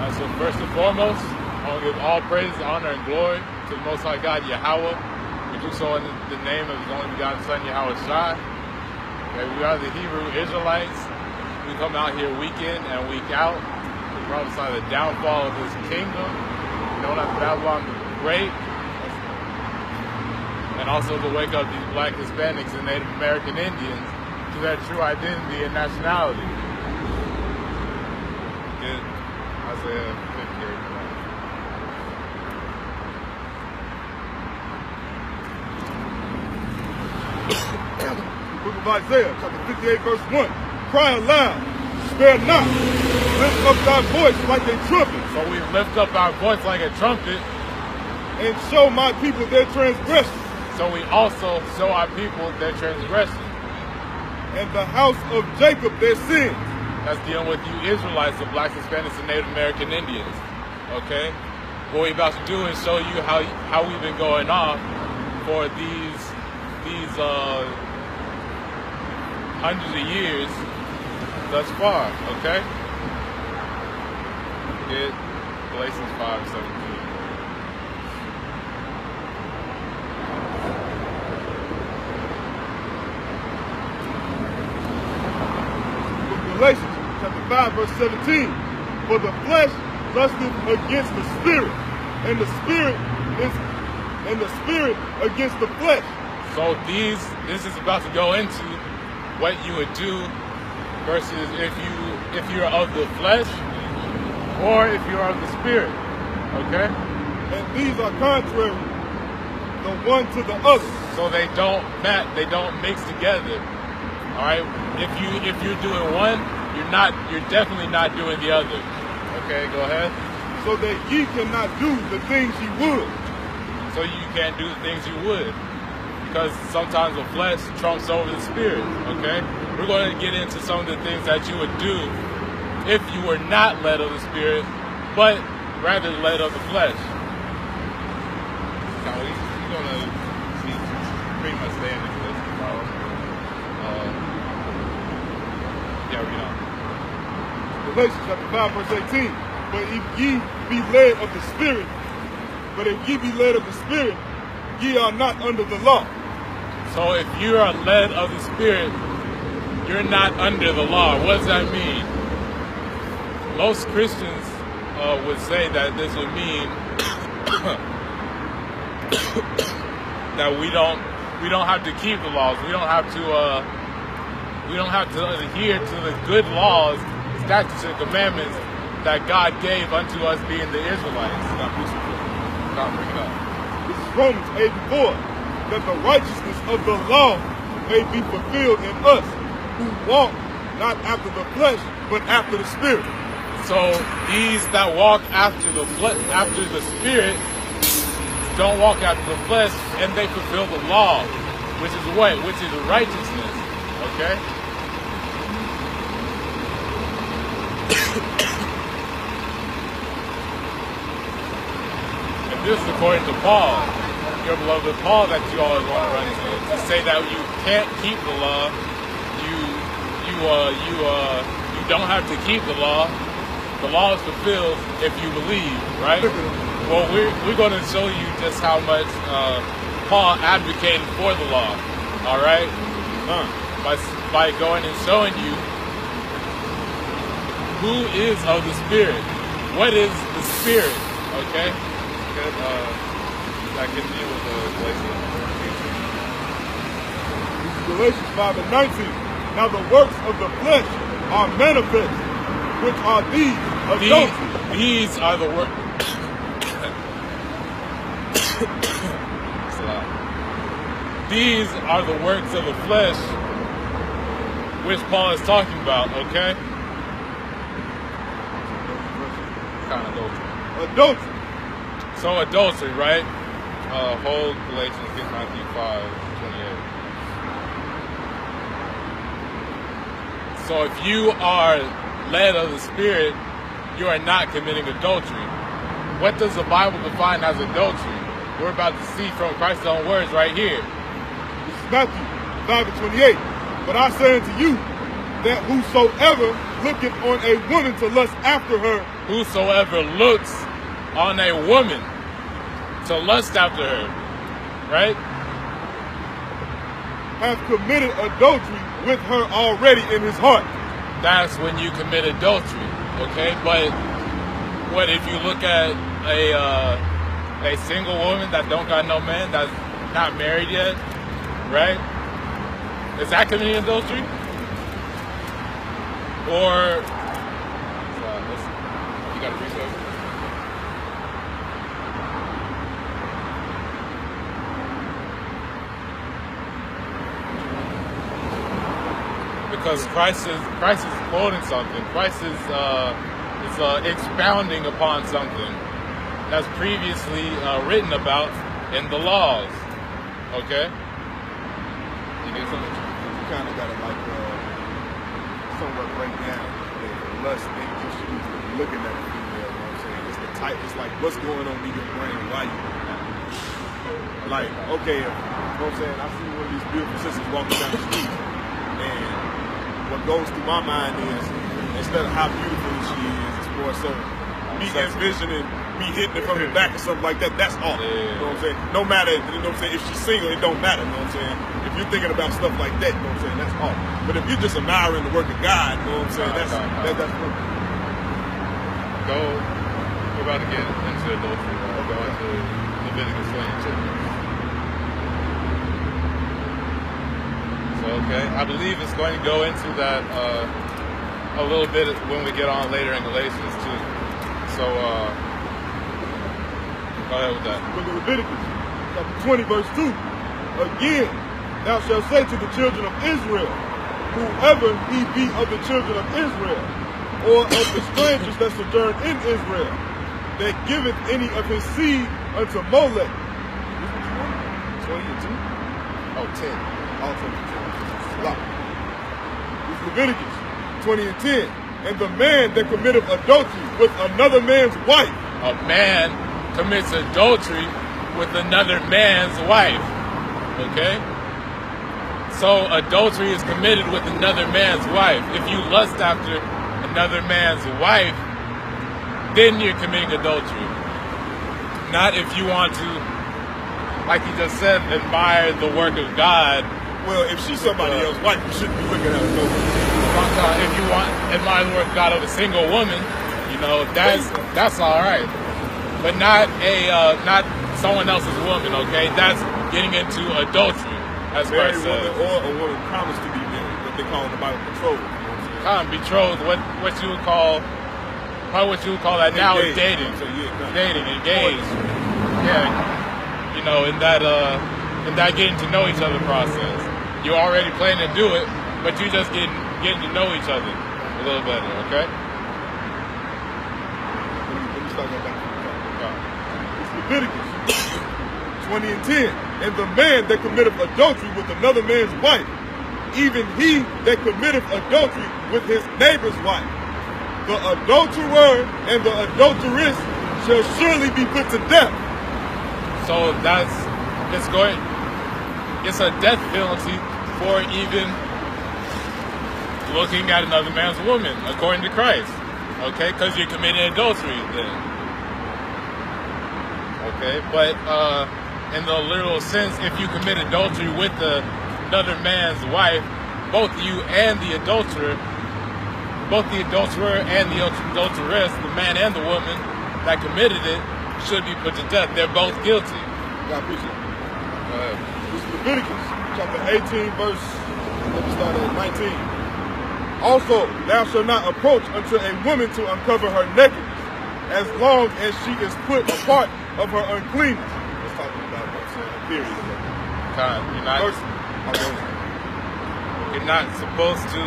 So first and foremost, I want to give all praise, honor, and glory to the Most High God, Yahweh. We do so in the name of His only begotten Son, Yahweh Shai. Okay, we are the Hebrew Israelites. We come out here week in and week out to prophesy the downfall of this kingdom, known as Babylon the Great, and also to wake up these Black Hispanics and Native American Indians to their true identity and nationality. Good. Isaiah 58. Book of Isaiah, chapter 58, verse 1. Cry aloud, spare not, lift up thy voice like a trumpet. So we lift up our voice like a trumpet, and show my people their transgression. So we also show our people their transgression. And the house of Jacob their sins. That's dealing with you Israelites, the Blacks, Hispanics, and Native American Indians. Okay? What we're about to do is show you how we've been going on for these hundreds of years thus far, okay? Get Galatians 5:17. Galatians chapter 5, verse 17. For the flesh lusteth against the spirit, and the spirit against the flesh. So this is about to go into what you would do versus if you're of the flesh or if you're of the spirit. Okay? And these are contrary the one to the other. So they don't mix together. Alright? If you're doing one, you're definitely not doing the other. Okay, go ahead. So that ye cannot do the things ye would. So you can't do the things you would. Because sometimes the flesh trumps over the spirit, okay? We're going to get into some of the things that you would do if you were not led of the spirit, but rather led of the flesh. Now, we're going to see pretty much stay in this list tomorrow. Yeah, read on. Galatians chapter 5, verse 18. But if ye be led of the spirit, ye are not under the law. So if you are led of the Spirit, you're not under the law. What does that mean? Most Christians would say that this would mean that we don't have to keep the laws. We don't have to adhere to the good laws, statutes, and commandments that God gave unto us, being the Israelites. Not bring it up. This is Romans 8:4. That the righteousness of the law may be fulfilled in us, who walk not after the flesh, but after the spirit. So these that walk after the spirit don't walk after the flesh, and they fulfill the law, which is what? Which is righteousness. Okay? And this is according to Paul. Your beloved Paul that you always want to run to say that you can't keep the law, you don't have to keep the law. The law is fulfilled if you believe, right? Well, we're going to show you just how much Paul advocated for the law. All right, by going and showing you who is of the Spirit. What is the Spirit? Okay. I can deal with Galatians 5:19. Now the works of the flesh are manifest, which are these adultery. These are the works. These are the works of the flesh, which Paul is talking about. Okay. Kind of adultery. So adultery, right? Hold Galatians, get Matthew 5:28. So if you are led of the Spirit, you are not committing adultery. What does the Bible define as adultery? We're about to see from Christ's own words right here. This is Matthew 5:28. But I say unto you, that whosoever looketh on a woman to lust after her, whosoever looks on a woman to lust after her, right? Hath committed adultery with her already in his heart. That's when you commit adultery, okay? But what if you look at a single woman that don't got no man, that's not married yet, right? Is that committing adultery? Or you got a research? Because Christ is quoting something. Christ is expounding upon something that's previously written about in the laws. Okay. You get something? You kind of gotta like somewhat break down the lust thing just looking at a female. You know what I'm saying? It's the type. It's like what's going on in your brain? Why you? Like okay, you know what I'm saying? I see one of these beautiful sisters walking down the street, and what goes through my mind is, instead of how beautiful she is, it's more so me envisioning me hitting it from the back or something like that. That's off. Yeah. You know what I'm saying? No matter, you know what I'm saying, if she's single, it don't matter. You know what I'm saying? If you're thinking about stuff like that, you know what I'm saying, that's off. But if you're just admiring the work of God, you know what I'm saying, that's perfect. We're about to get into adultery. We'll go into Leviticus 22. Okay, I believe it's going to go into that a little bit when we get on later in Galatians too. So go ahead with that. Look at Leviticus chapter 20, verse 2. Again, thou shalt say to the children of Israel, whoever he be of the children of Israel, or of the strangers that sojourn in Israel, that giveth any of his seed unto Molech. 20 and 2? Oh, 10. All 10. It's Leviticus 20 and 10. And the man that committeth adultery with another man's wife. A man commits adultery with another man's wife. Okay? So adultery is committed with another man's wife. If you lust after another man's wife, then you're committing adultery. Not if you want to, like you just said, admire the work of God. Well, if she's somebody else's wife, you shouldn't be looking at her. If you want to admire the work of God of a single woman, you know, that's all right. But not someone else's woman, okay? That's getting into adultery, as Christ says. Or a woman promised to be married, what they call in the Bible betrothed. Betrothed, what you would call, probably what you would call that now is dating. So, dating, engaged. Yeah, you know, in that getting to know each other process. You're already planning to do it, but you're just getting to know each other a little better, okay? Let me start that back. It's Leviticus 20 and 10. And the man that committeth adultery with another man's wife, even he that committeth adultery with his neighbor's wife, the adulterer and the adulteress shall surely be put to death. So it's a death penalty for even looking at another man's woman, according to Christ. Okay, because you're committing adultery then. Okay, but in the literal sense, if you commit adultery with another man's wife, both you and the adulterer, both the adulterer and the adulteress, the man and the woman that committed it, should be put to death. They're both guilty. God appreciate it. This is Leviticus chapter 18, verse, let me start at 19. Also, thou shalt not approach unto a woman to uncover her nakedness, as long as she is put apart of her uncleanness. Let's talk about what's a period. You're not supposed to.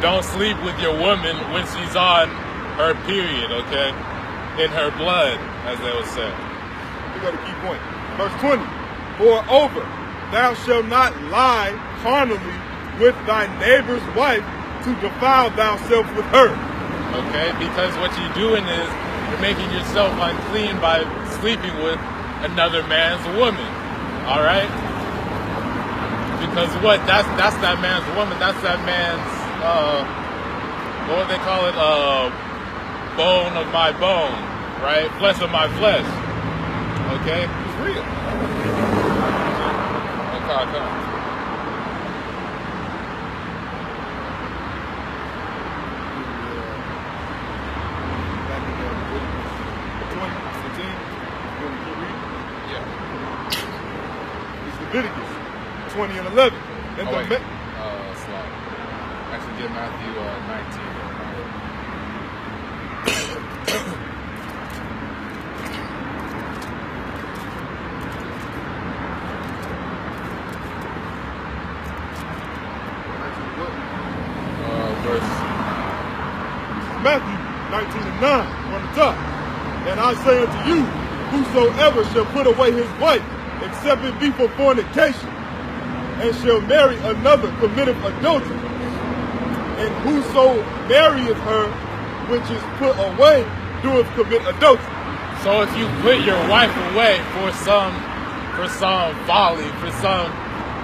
Don't sleep with your woman when she's on her period, okay? In her blood, as they would say. We got a key point. Verse 20. Moreover, thou shalt not lie carnally with thy neighbor's wife to defile thyself with her. Okay, because what you're doing is you're making yourself unclean by sleeping with another man's woman. All right? Because what? That's that man's woman. That's that man's what would they call it? Bone of my bone, right? Flesh of my flesh. Okay, it's real. Okay. Leviticus 20 and 11. Slide. Actually, get Matthew 19. Matthew 19 and 9 from the top. And I say unto you, whosoever shall put away his wife, except it be for fornication, and shall marry another, committeth adultery. And whoso marrieth her, which is put away, doeth commit adultery. So if you put your wife away for some folly, for some,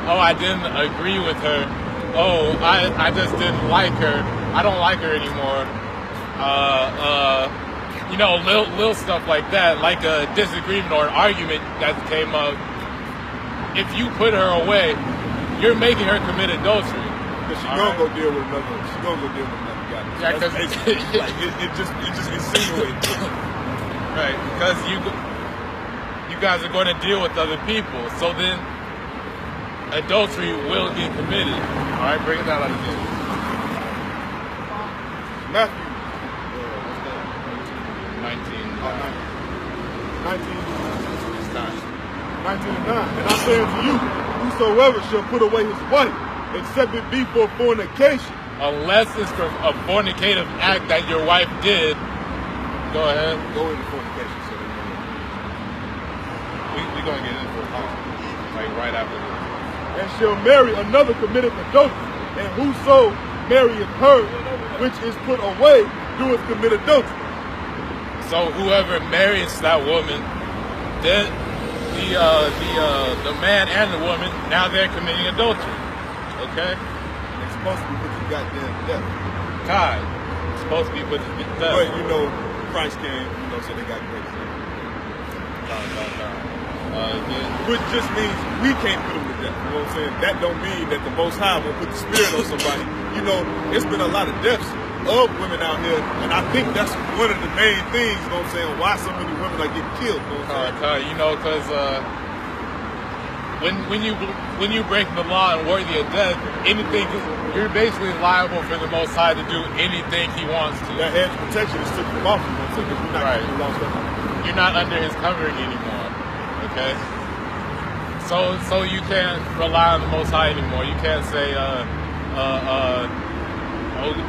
oh, I didn't agree with her, oh, I just didn't like her, I don't like her anymore, you know, little stuff like that, like a disagreement or an argument that came up. If you put her away, you're making her commit adultery. Because she's gonna go deal with another. She's gonna go deal with another guy. Yeah, because it just insinuates. Right, because you guys are going to deal with other people, so then adultery will get committed. All right, bring it down out of here. Matthew 19 and 9. And I say unto you, whosoever shall put away his wife, except it be for fornication. Unless it's for a fornicative act that your wife did. Go ahead. Go into fornication. So we're going to get into it, like right after this. And shall marry another, committeth adultery. And whoso marrieth her, which is put away, doeth commit adultery. So whoever marries that woman, then the man and the woman, now they're committing adultery. Okay? It's supposed to be put to goddamn death. God. It's supposed to be put to death. But you know, Christ came, you know, so they got grace. Which just means we can't put them to death. You know what I'm saying? That don't mean that the Most High will put the Spirit on somebody. You know, it's been a lot of deaths of women out here, and I think that's one of the main things, you know what I'm saying, why so many women are getting killed. You know what I'm saying? You know, because when you break the law and worthy of death, anything, you're basically liable for the Most High to do anything He wants to. That edge of protection is taken off, you know what I'm saying? Because we're not keeping the law stuff. You're not under His covering anymore. Okay? So you can't rely on the Most High anymore. You can't say,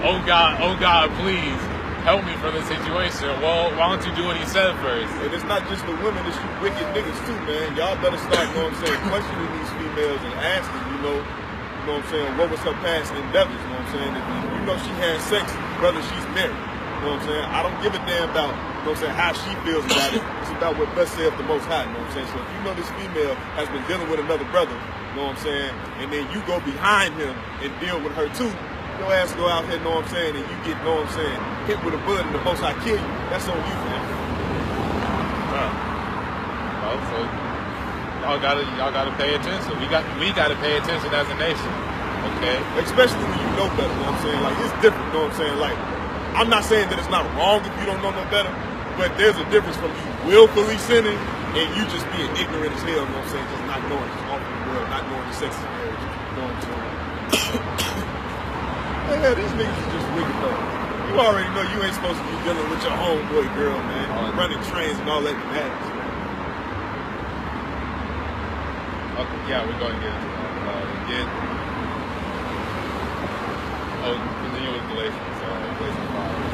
oh God, please help me from this situation. Well, why don't you do what He said first? And it's not just the women, it's you wicked niggas too, man. Y'all better start, you know what I'm saying, questioning these females and asking, you know what I'm saying, what was her past endeavors, you know what I'm saying? If you know she had sex, brother, she's married. You know what I'm saying? I don't give a damn about, you know what I'm saying, how she feels about it. It's about what thus saith the Most High, you know what I'm saying? So if you know this female has been dealing with another brother, you know what I'm saying, and then you go behind him and deal with her too, your ass go out here, know what I'm saying, and you get, know what I'm saying, hit with a bullet and the Most High kill you. That's on you, man. So y'all gotta pay attention. We gotta pay attention as a nation. Okay? Especially when you know better, you know what I'm saying? Like, it's different, you know what I'm saying? Like, I'm not saying that it's not wrong if you don't know no better, but there's a difference from you willfully sinning and you just being ignorant as hell, you know what I'm saying? Just not knowing, just off the world, not knowing the sex of marriage, you know what I'm saying? Yeah, these niggas is just wicked though. You already know you ain't supposed to be dealing with your homeboy girl, man. Running trains and all that matters. Okay, yeah, we're going to get into that. Continue with Galatians. Galatians 5.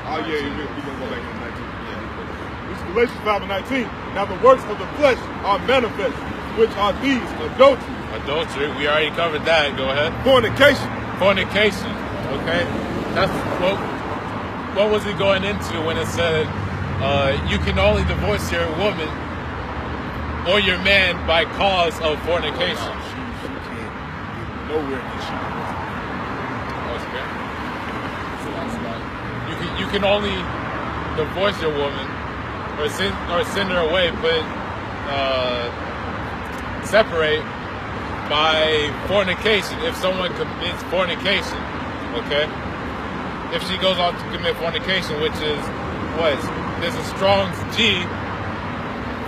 Oh yeah, we're gonna go back to 19. Yeah. Galatians 5:19. Now the works of the flesh are manifest, which are these: adultery. Adultery, we already covered that. Go ahead. Fornication. Fornication. Okay, that's what was he going into when it said you can only divorce your woman or your man by cause of fornication? She can't get nowhere near she. Okay. So that's like you can only divorce your woman or send her away, but separate by fornication. If someone commits fornication, okay? If she goes on to commit fornication, which is what? There's a Strong's G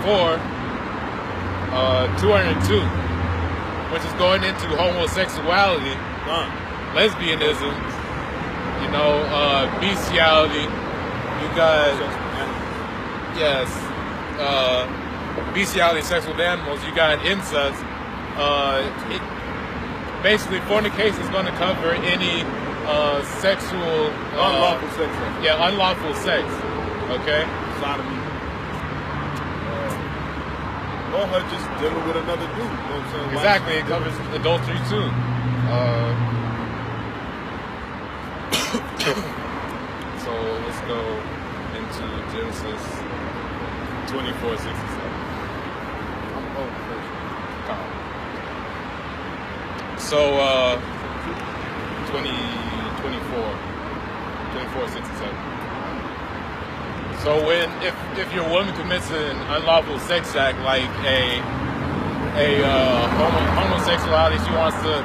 for 202, which is going into homosexuality, lesbianism, you know, bestiality. You got, yes, bestiality, sex with animals. You got incest. Basically, fornication is going to cover any sexual, unlawful sex. Yeah, unlawful sex. Okay. Sodomy. Or her just dealing with another dude. You know what I'm saying? Exactly. It covers adultery too. So let's go into Genesis 24:67. So 24:67. So if your woman commits an unlawful sex act, like a homosexuality, she wants to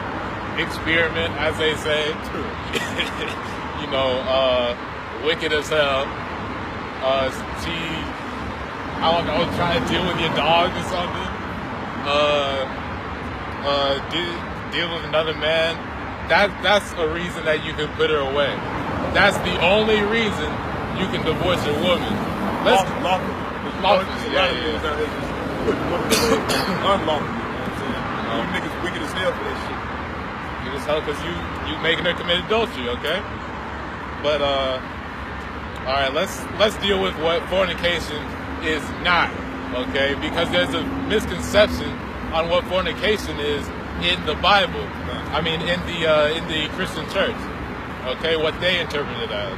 experiment, as they say, you know, wicked as hell. She, I don't know, try to deal with your dog or something. Deal with another man. That's a reason that you can put her away. That's the only reason you can divorce your woman. Lawful. Yeah. Unlawful. You niggas wicked as hell for that shit. Wicked as hell because you making her commit adultery, okay? But all right, let's deal with what fornication is not, okay? Because there's a misconception on what fornication is in the Bible. I mean, in the Christian church, okay? What they interpret it as.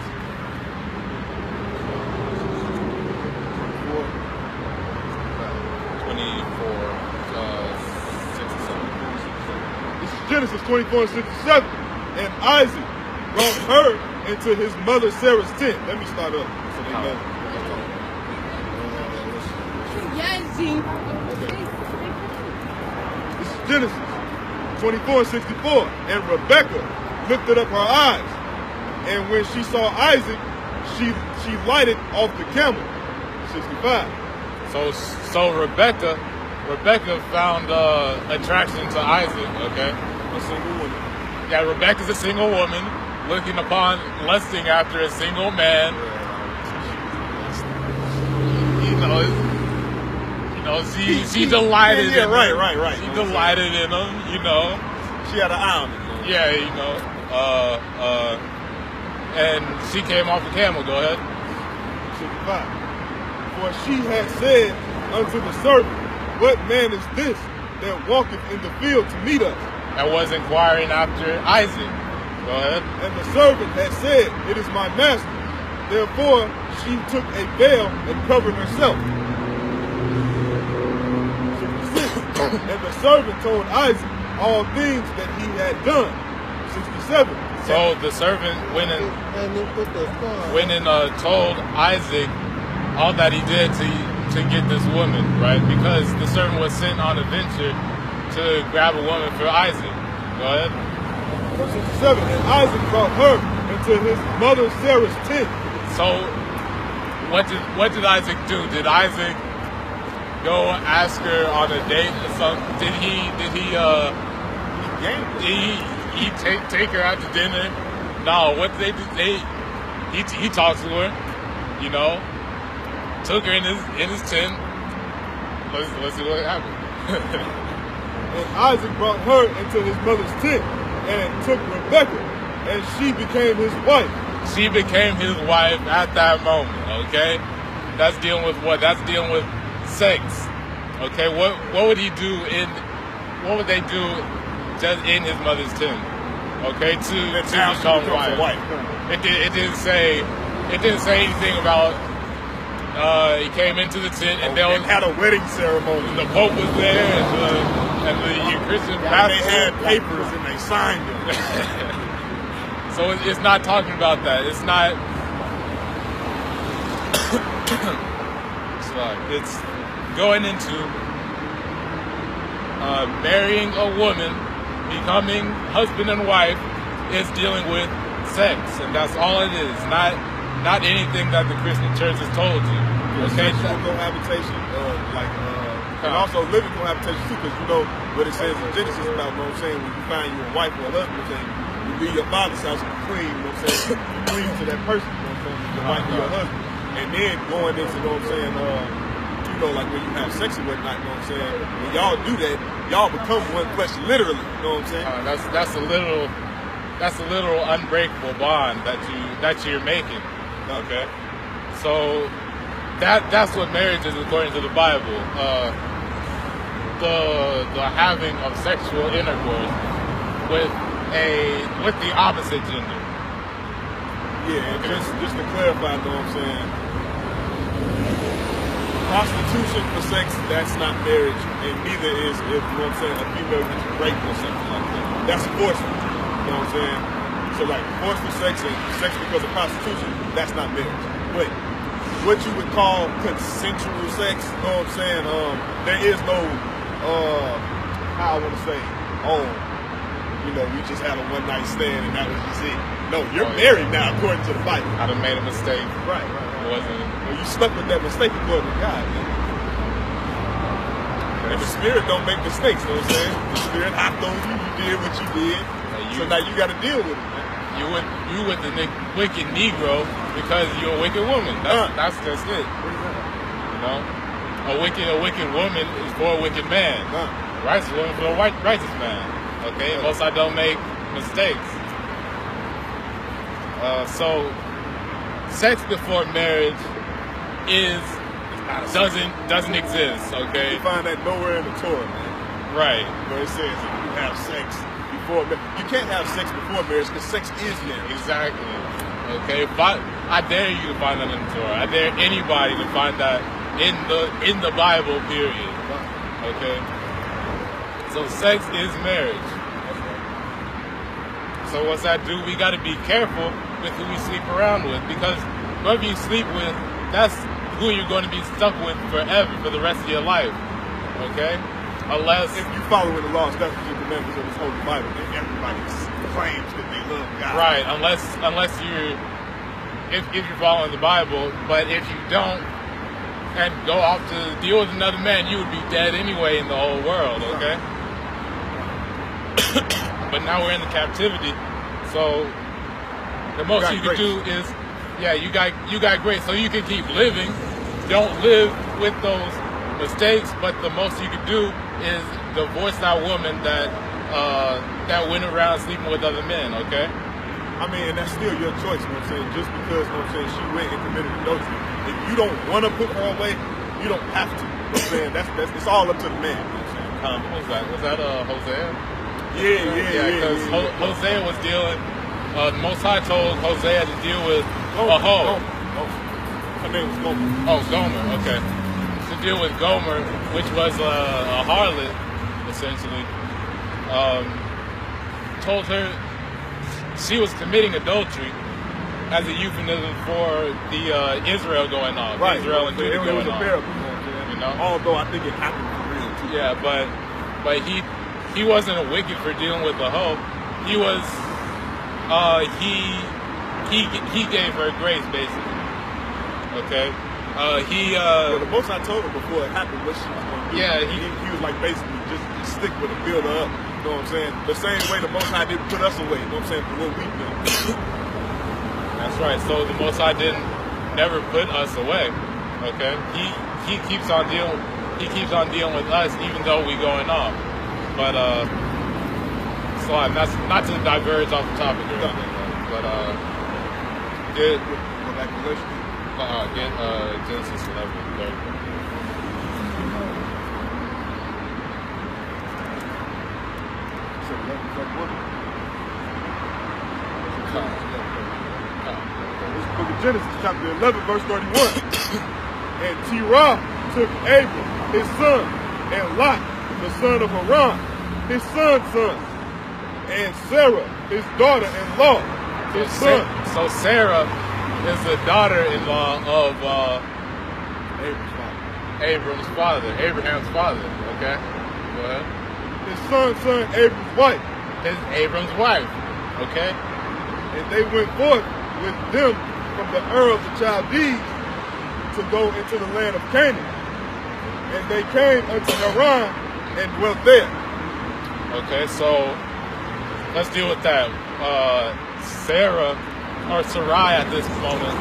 24:67. This is Genesis 24:67. And Isaac brought her into his mother Sarah's tent. Let me start up so they know. This is Genesis 24:64. And Rebekah lifted up her eyes, and when she saw Isaac, she lighted off the camel. 65. So Rebecca found attraction to Isaac, okay? A single woman. Yeah, Rebecca's a single woman looking upon, lusting after a single man. She delighted in him. Right. She delighted in him, you know. She had an eye on him. Yeah, you know. And she came off the camel. Go ahead. 65. For she had said unto the servant, what man is this that walketh in the field to meet us? And was inquiring after Isaac. Go ahead. And the servant had said, it is my master. Therefore she took a veil and covered herself. 66. And the servant told Isaac all things that he had done. 67. So the servant went and told Isaac all that he did to get this woman, right? Because the servant was sent on a venture to grab a woman for Isaac. Go ahead. 67. And Isaac brought her into his mother Sarah's tent. So what did Isaac do? Did Isaac go ask her on a date or something? Did he take her out to dinner? No, what they did, he talked to her, you know, took her in his tent. Let's see what happened. And Isaac brought her into his mother's tent and took Rebekah, and she became his wife. She became his wife at that moment, okay? That's dealing with what? That's dealing with sex. Okay, what would he do what would they do just in his mother's tent? Okay, to become wife. It didn't say anything about he came into the tent and they had a wedding ceremony. The Pope was there and the Christian pastor. They had papers and they signed them. So it's not talking about that. It's not. It's going into marrying a woman, becoming husband and wife, is dealing with sex, and that's all it is. Not anything that the Christian church has told you. Okay, sexual cohabitation, and also living cohabitation too, because you know what it says in Genesis about, you know what I'm saying, when you find you a wife or a husband, saying you leave your father's house and you clean, you know what I'm saying, you clean to that person, you know what I'm saying, your wife or your husband, and then going into, you know what I'm saying, you know, like when you have sex and whatnot, you know what I'm saying, when y'all do that, y'all become one flesh, literally, you know what I'm saying? That's a little unbreakable bond that you're making. Okay, so that's what marriage is according to the Bible. The having of sexual intercourse with the opposite gender. Yeah, and just to clarify, you know what I'm saying, prostitution for sex, that's not marriage, and neither is, if you know what I'm saying, a female gets raped or something like that. That's forceful, you know what I'm saying? So like forceful sex and sex because of prostitution, that's not marriage. But what you would call consensual sex, you know what I'm saying? There is no, how I want to say, you know, we just had a one-night stand and that was just it. No, you're married now according to the Bible. I done made a mistake. Right. It wasn't. Well, you slept with that mistake according to God. And the Spirit don't make mistakes, you know what I'm saying? The Spirit hopped on you, you did what you did, so now you got to deal with it, man. You with the wicked Negro because you're a wicked woman. That's just it. You know, a wicked woman is for a wicked man. A righteous woman for a righteous man. Okay, most I don't make mistakes. So, sex before marriage doesn't exist. Okay, you find that nowhere in the Torah, man. Right. Where it says if you have sex before marriage, you can't have sex before marriage because sex is marriage. Exactly. Okay, but I dare you to find that in the Torah. I dare anybody to find that in the Bible. Period. Okay. So sex is marriage. So what's that do? We got to be careful with who we sleep around with, because whoever you sleep with, that's who you're going to be stuck with forever, for the rest of your life. Okay? Unless if you following the laws, statutes, and commandments of this holy Bible, then everybody claims that they love God. Right? Unless if you're following the Bible, but if you don't and go off to deal with another man, you would be dead anyway in the whole world. Okay? But now we're in the captivity, so the most you can do is, you got grace, so you can keep living. Don't live with those mistakes, but the most you can do is divorce that woman that went around sleeping with other men. Okay. I mean, and that's still your choice. You know what I'm saying? Just because, you know what I'm saying, she went and committed adultery, if you don't want to put her away, you don't have to. You know what I'm saying? That's it's all up to the man. You know what I'm saying? What was that? Was that Hosea? Yeah. Because Hosea was dealing. The Most High told Hosea to deal with a hoe. Her name was Gomer. Oh, Gomer. Okay. To deal with Gomer, which was a harlot, essentially. Told her she was committing adultery as a euphemism for the Israel going on. Right. Israel and Judah going on. You know? Although I think it happened for real too. Yeah, but he wasn't a wicked for dealing with a hoe. He was he gave her grace, basically. Okay. Well, the most I told her before it happened what she was going to do. Yeah, he was like basically just stick with her, build her up. You know what I'm saying? The same way the Most High didn't put us away. You know what I'm saying? For what we've done. That's right. So the Most High never put us away. Okay. He keeps on dealing with us even though we going off. But so that's not to diverge off the topic or anything. But Get Genesis 11:30. So 11:31. This book of Genesis, chapter 11, verse 31. And Terah took Abram, his son, and Lot, the son of Haran, his son's son, and Sarah, his daughter-in-law, his son. So Sarah is the daughter-in-law of Abraham's father. Okay, go ahead. His son's son, Abram's wife. Abram's wife. Okay. And they went forth with them from the Ur of the Chaldees to go into the land of Canaan. And they came unto Haran and dwelt there. Okay, so let's deal with that. Sarah, or Sarai at this moment,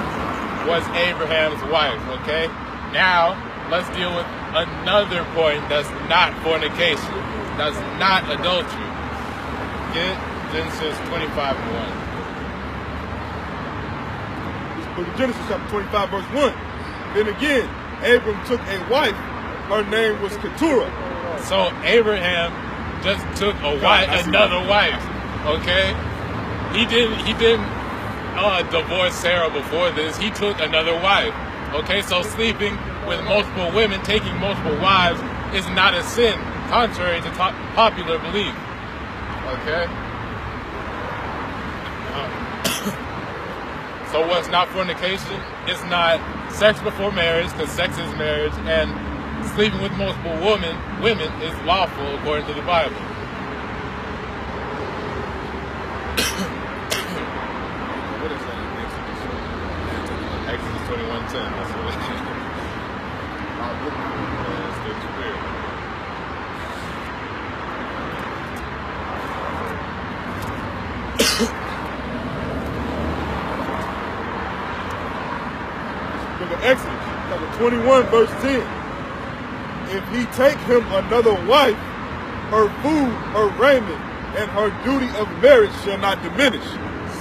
was Abraham's wife, okay? Now, let's deal with another point that's not fornication, that's not adultery. Get Genesis 25:1. This book of Genesis, chapter 25, verse 1. Then again, Abram took a wife. Her name was Keturah. So Abraham just took another wife, okay? He didn't divorce Sarah before this. He took another wife, okay? So sleeping with multiple women, taking multiple wives, is not a sin, contrary to popular belief, okay? So what's not fornication? It's not sex before marriage, because sex is marriage, and sleeping with multiple women is lawful according to the Bible. What is that in Exodus 21:10. That's what it is. It's the spirit. Book of Exodus, chapter 21, verse 10. If he take him another wife, her food, her raiment, and her duty of marriage shall not diminish.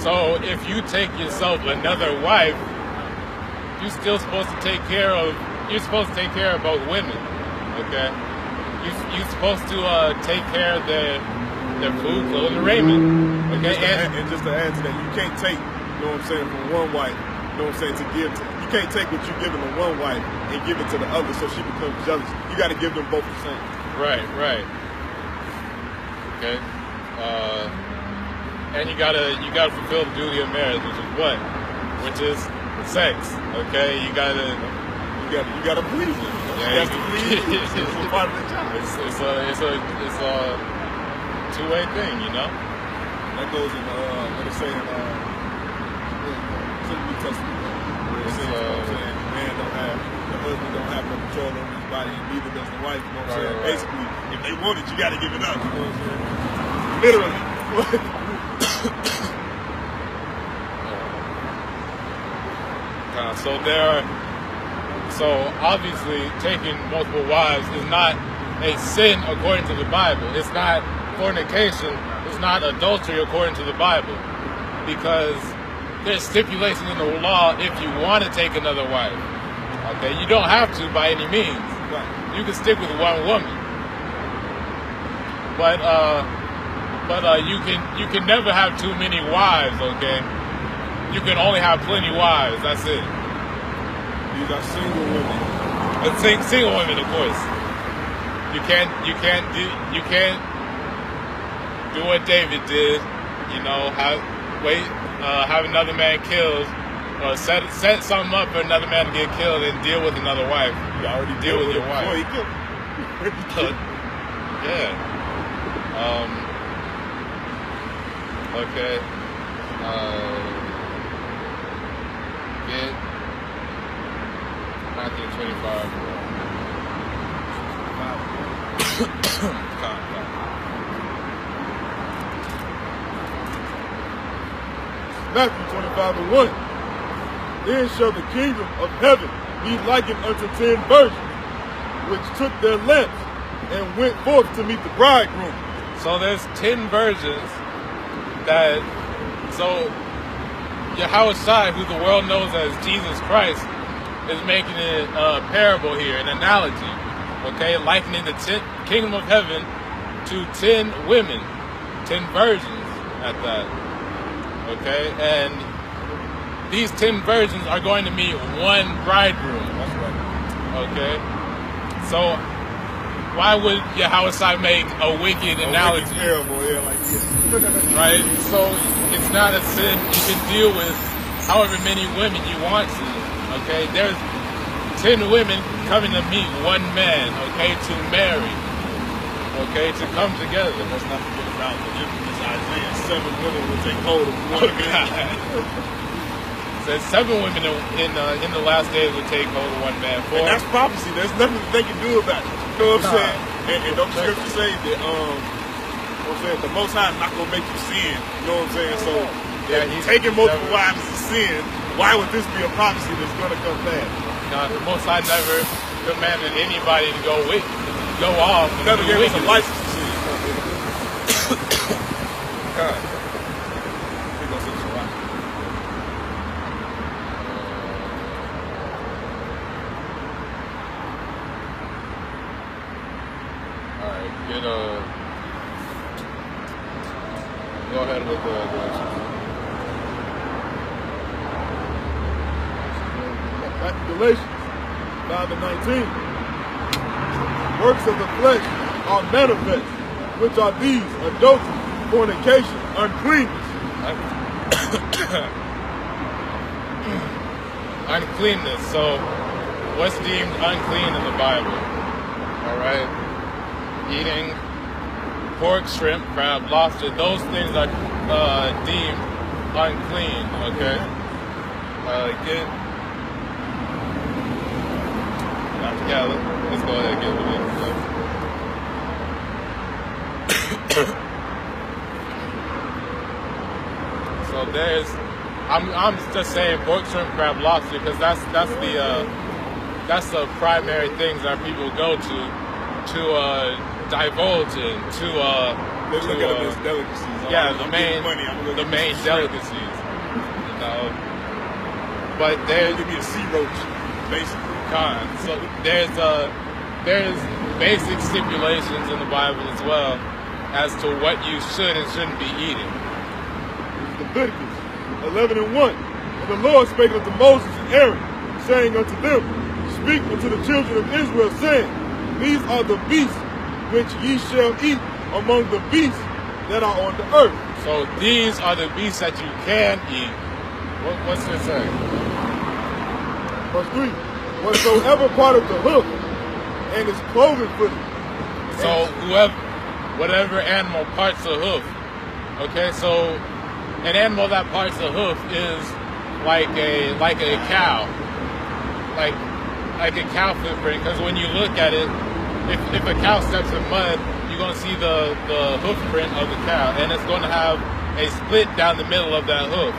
So if you take yourself another wife, you're still supposed to take care of both women, okay? You're supposed to take care of their food, clothes, and raiment, okay? And just to add to that, you can't take, you know what I'm saying, from one wife, you know what I'm saying, to give to. You can't take what you're giving to one wife and give it to the other so she becomes jealous. You got to give them both the same. Right. Okay. And you gotta fulfill the duty of marriage, which is what? Which is sex. Okay. You gotta please them. Yeah. It's a part of the job. It's a two-way thing, you know. That goes in what it say in the New Testament. The husband don't have no control over his body, and neither does the wife. You know what I'm saying? Right. Basically, if they want it, you got to give it up. You know what I'm saying? Literally. So obviously, taking multiple wives is not a sin according to the Bible. It's not fornication. It's not adultery according to the Bible, because there's stipulations in the law if you want to take another wife. Okay, you don't have to by any means. Right. You can stick with one woman, but you can never have too many wives. Okay, you can only have plenty wives. That's it. These are single women. Single women, of course. You can't do what David did. You know, have another man killed, or set something up for another man to get killed, and deal with another wife. You already deal with your wife. Yeah. Okay. Get Matthew 25. Matthew 25:1. Then shall the kingdom of heaven be likened unto 10 virgins, which took their lamps and went forth to meet the bridegroom. So there's 10 virgins so Yahushua, who the world knows as Jesus Christ, is making it a parable here, an analogy, okay, likening the kingdom of heaven to 10 women, 10 virgins at that, okay, and these 10 virgins are going to meet one bridegroom. That's right. Okay, so why would Yahushua make a wicked analogy? Parable, yeah, like this. Right? So it's not a sin. You can deal with however many women you want to. Okay, there's 10 women coming to meet one man. Okay, to marry. Okay, to come together. Let's not forget about the infamous Isaiah. 7 women will take hold of one man. Says 7 women in the last days will take hold of one man. And that's prophecy. There's nothing that they can do about it. You know what I'm saying? And don't the scripture say that you know what I'm saying, the Most High is not gonna make you sin. You know what I'm saying? So taking multiple wives is sin. Why would this be a prophecy that's gonna come back? No, the Most High never commanded anybody to go off. Never gave us a license to sin. God. Go ahead with the Galatians 5:19. Works of the flesh are manifest, which are these: adultery, fornication, uncleanness. Uncleanness. So, what's deemed unclean in the Bible? All right, eating pork, shrimp, crab, lobster, those things are deemed unclean, okay? Get Yeah, let's go ahead and get with it. So there's, I'm just saying pork, shrimp, crab, lobster because that's the primary things that people go to divulge in, they look at them as delicacies. Yeah, the main delicacies. You know, but there's give me a sea roach, basically. So there's basic stipulations in the Bible as well as to what you should and shouldn't be eating. Leviticus 11:1. And the Lord spake unto Moses and Aaron, saying unto them, speak unto the children of Israel, saying, these are the beasts which ye shall eat among the beasts that are on the earth. So these are the beasts that you can eat. What's it say? Verse 3. Whatsoever part of the hoof and is cloven footed. So whatever animal parts the hoof. Okay, so an animal that parts the hoof is like a cow. Like a cow footprint, because when you look at it, if a cow steps in mud, you're going to see the hoof print of the cow, and it's going to have a split down the middle of that hoof.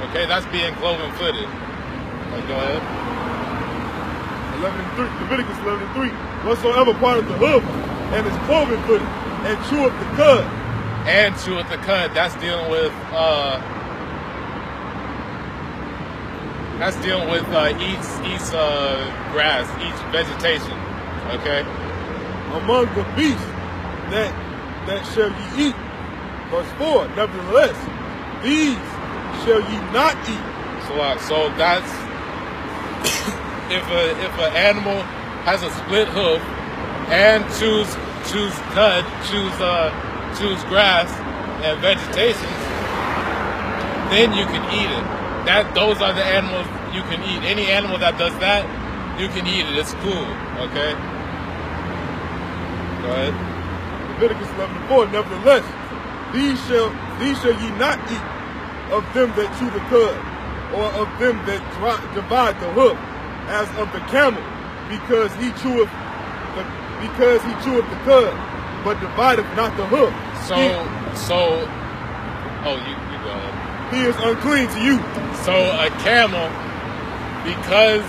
Okay, that's being cloven footed. Go ahead. 11:3, Leviticus 11:3. Whatsoever part of the hoof and is cloven footed and cheweth the cud. And cheweth the cud. That's dealing with eats grass, eats vegetation. Okay. Among the beasts that shall ye eat. Verse 4. Nevertheless, these shall ye not eat. So that's if an animal has a split hoof and chews cud, chews grass and vegetation, then you can eat it. Those are the animals you can eat. Any animal that does that, you can eat it. It's cool. Okay. Go ahead. Leviticus 11:4. Nevertheless, these shall ye not eat of them that chew the cud, or of them that divide the hoof, as of the camel, because he cheweth the cud, but divideth not the hoof. You go ahead. He is unclean to you. So a camel, because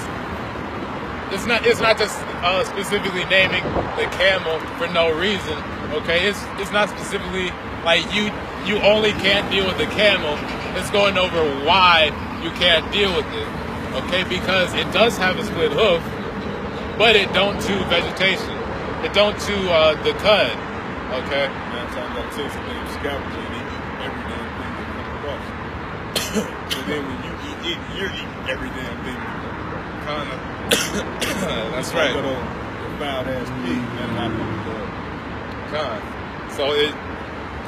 it's not just specifically naming the camel for no reason. Okay, it's not specifically like you only can't deal with the camel. It's going over why you can't deal with it. okay, because it does have a split hoof, but it don't chew vegetation. It don't chew the cud, okay? 9 times out of 10, something scavenging, they eat every damn thing that comes across. So then when you eat it, you're eating every damn thing. Kinda. That's right. The foul ass pig that I So it,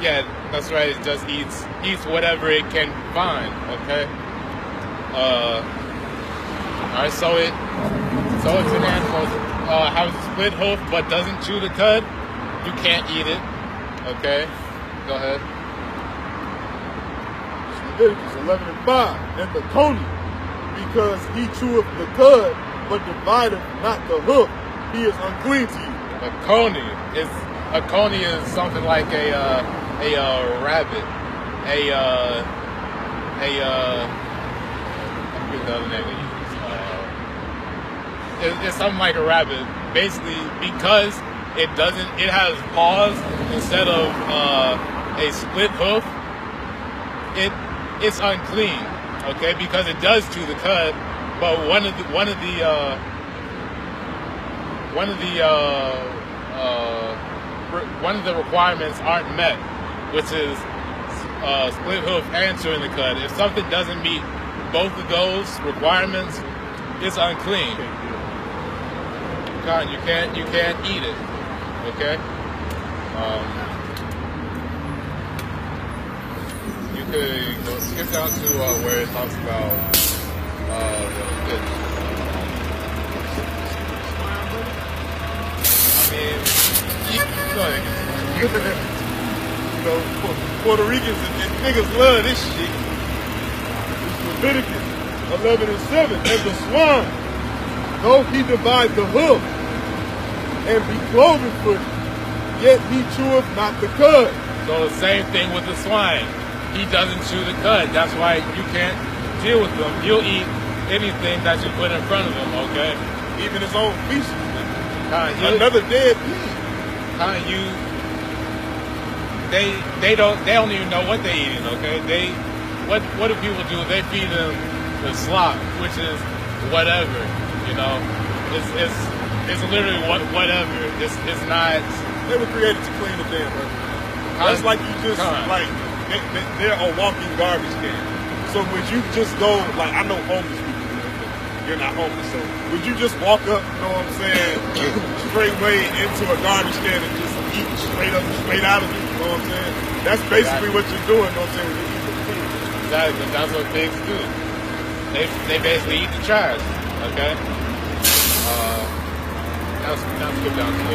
yeah, that's right. It just eats whatever it can find. Okay. All right. So it's an animal. Has a split hoof but doesn't chew the cud. You can't eat it. Okay. Go ahead. Leviticus 11:5, and the coney, because he cheweth the cud, but divideth not the hoof, he is unclean to you. A coney is something like a rabbit, I forget the other name they use. It's something like a rabbit, basically, because it has paws instead of a split hoof. It's unclean, okay, because it does chew the cud, but one of the requirements aren't met, which is split hoof and chewing the cud. If something doesn't meet both of those requirements, it's unclean. You can't eat it. Okay. You could go skip down to where it talks about go ahead. So Puerto Ricans and niggas love this shit. It's Leviticus 11:7, and the swine, though he divide the hoof and be cloven footed, yet he cheweth not the cud. So the same thing with the swine. He doesn't chew the cud. That's why you can't deal with them. He'll eat anything that you put in front of him, okay? Even his own feces. Another dead pig. They don't even know what they're eating, okay? What do people do? They feed them the slop, which is whatever, you know. It's literally whatever. It's not. They were created to clean the damn earth. That's like you just like they're a walking garbage can. So would you just go like, I know homeless people, you're not homeless, so would you just walk up, you know what I'm saying, straightway into a garbage can and just eat straight out of it, you know what I'm saying? That's basically what you're doing, you know what I'm saying, when you eat the food. Exactly, that's what pigs do. They basically eat the trash, okay? Let's go down to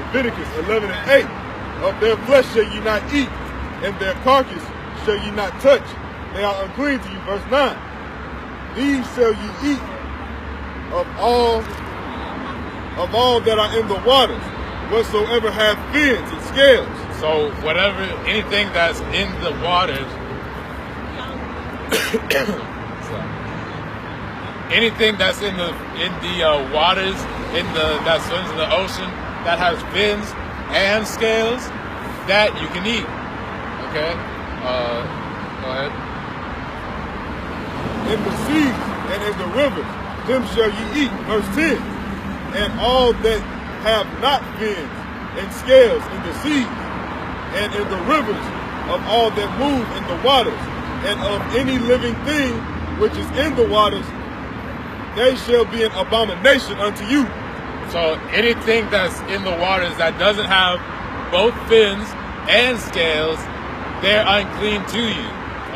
Leviticus 11:8, of their flesh shall ye not eat, and their carcass shall ye not touch. They are unclean to you. Verse 9, these shall ye eat of all that are in the waters, whatsoever have fins and scales. So anything that's in the waters, anything that's in the waters, that swims in the ocean, that has fins and scales, that you can eat. Okay? Go ahead. In the seas and in the rivers, them shall ye eat. Verse 10. And all that have not fins and scales in the seas and in the rivers, of all that move in the waters, and of any living thing which is in the waters, they shall be an abomination unto you. So anything that's in the waters that doesn't have both fins and scales, they're unclean to you.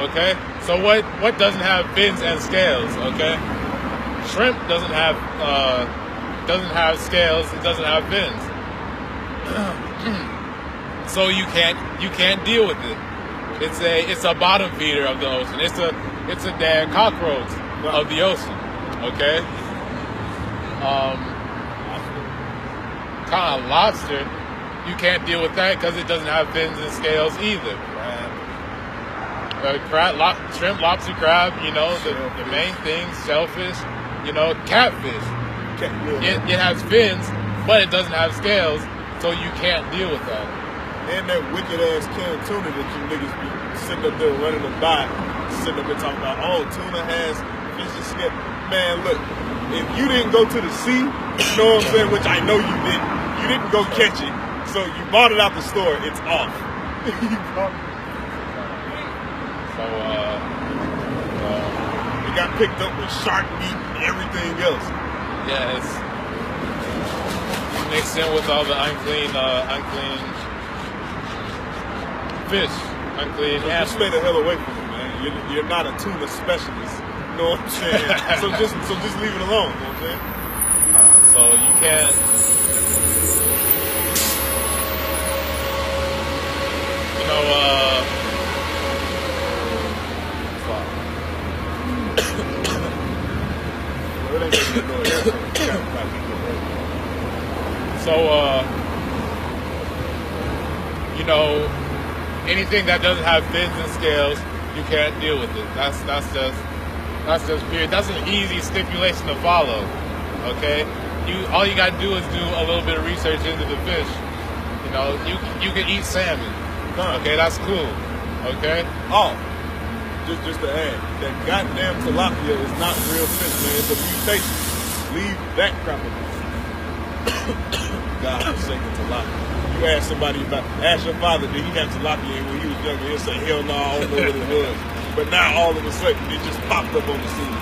Okay? So what doesn't have fins and scales? Okay? Shrimp doesn't have scales. It doesn't have fins. So you can't deal with it. It's a bottom feeder of the ocean. It's a damn cockroach of the ocean. Okay? Kind of lobster, you can't deal with that because it doesn't have fins and scales either. Shrimp, lobster, crab, you know, the main things, shellfish, you know, catfish. it has fins, but it doesn't have scales, so you can't deal with that. And that wicked ass canned tuna that you niggas be sitting up there running them by, sitting up there talking about, oh, tuna has fish and scale. Man, look, if you didn't go to the sea, you know what I'm saying, which I know you didn't go catch it, so you bought it out the store, it's off. So, it got picked up with shark meat and everything else. Yeah, it's mixed in with all the unclean fish, unclean So animals. just stay the hell away from it, man. You're not a tuna specialist. You know what I'm saying? so just leave it alone. You know what I'm saying? So you can't. You know, Well, it ain't gonna be so, you know, anything that doesn't have fins and scales, you can't deal with it. That's just period. That's an easy stipulation to follow. Okay, all you gotta do is do a little bit of research into the fish. You know, you can eat salmon. Okay, that's cool. Okay. Oh, just to add, that goddamn tilapia is not real fish, man. It's a mutation. Leave that crap alone. God forsaken tilapia. You ask your father, did he have tilapia when he was younger? He'll say, hell no, I don't know what it was. But now all of a sudden, it just popped up on the scene.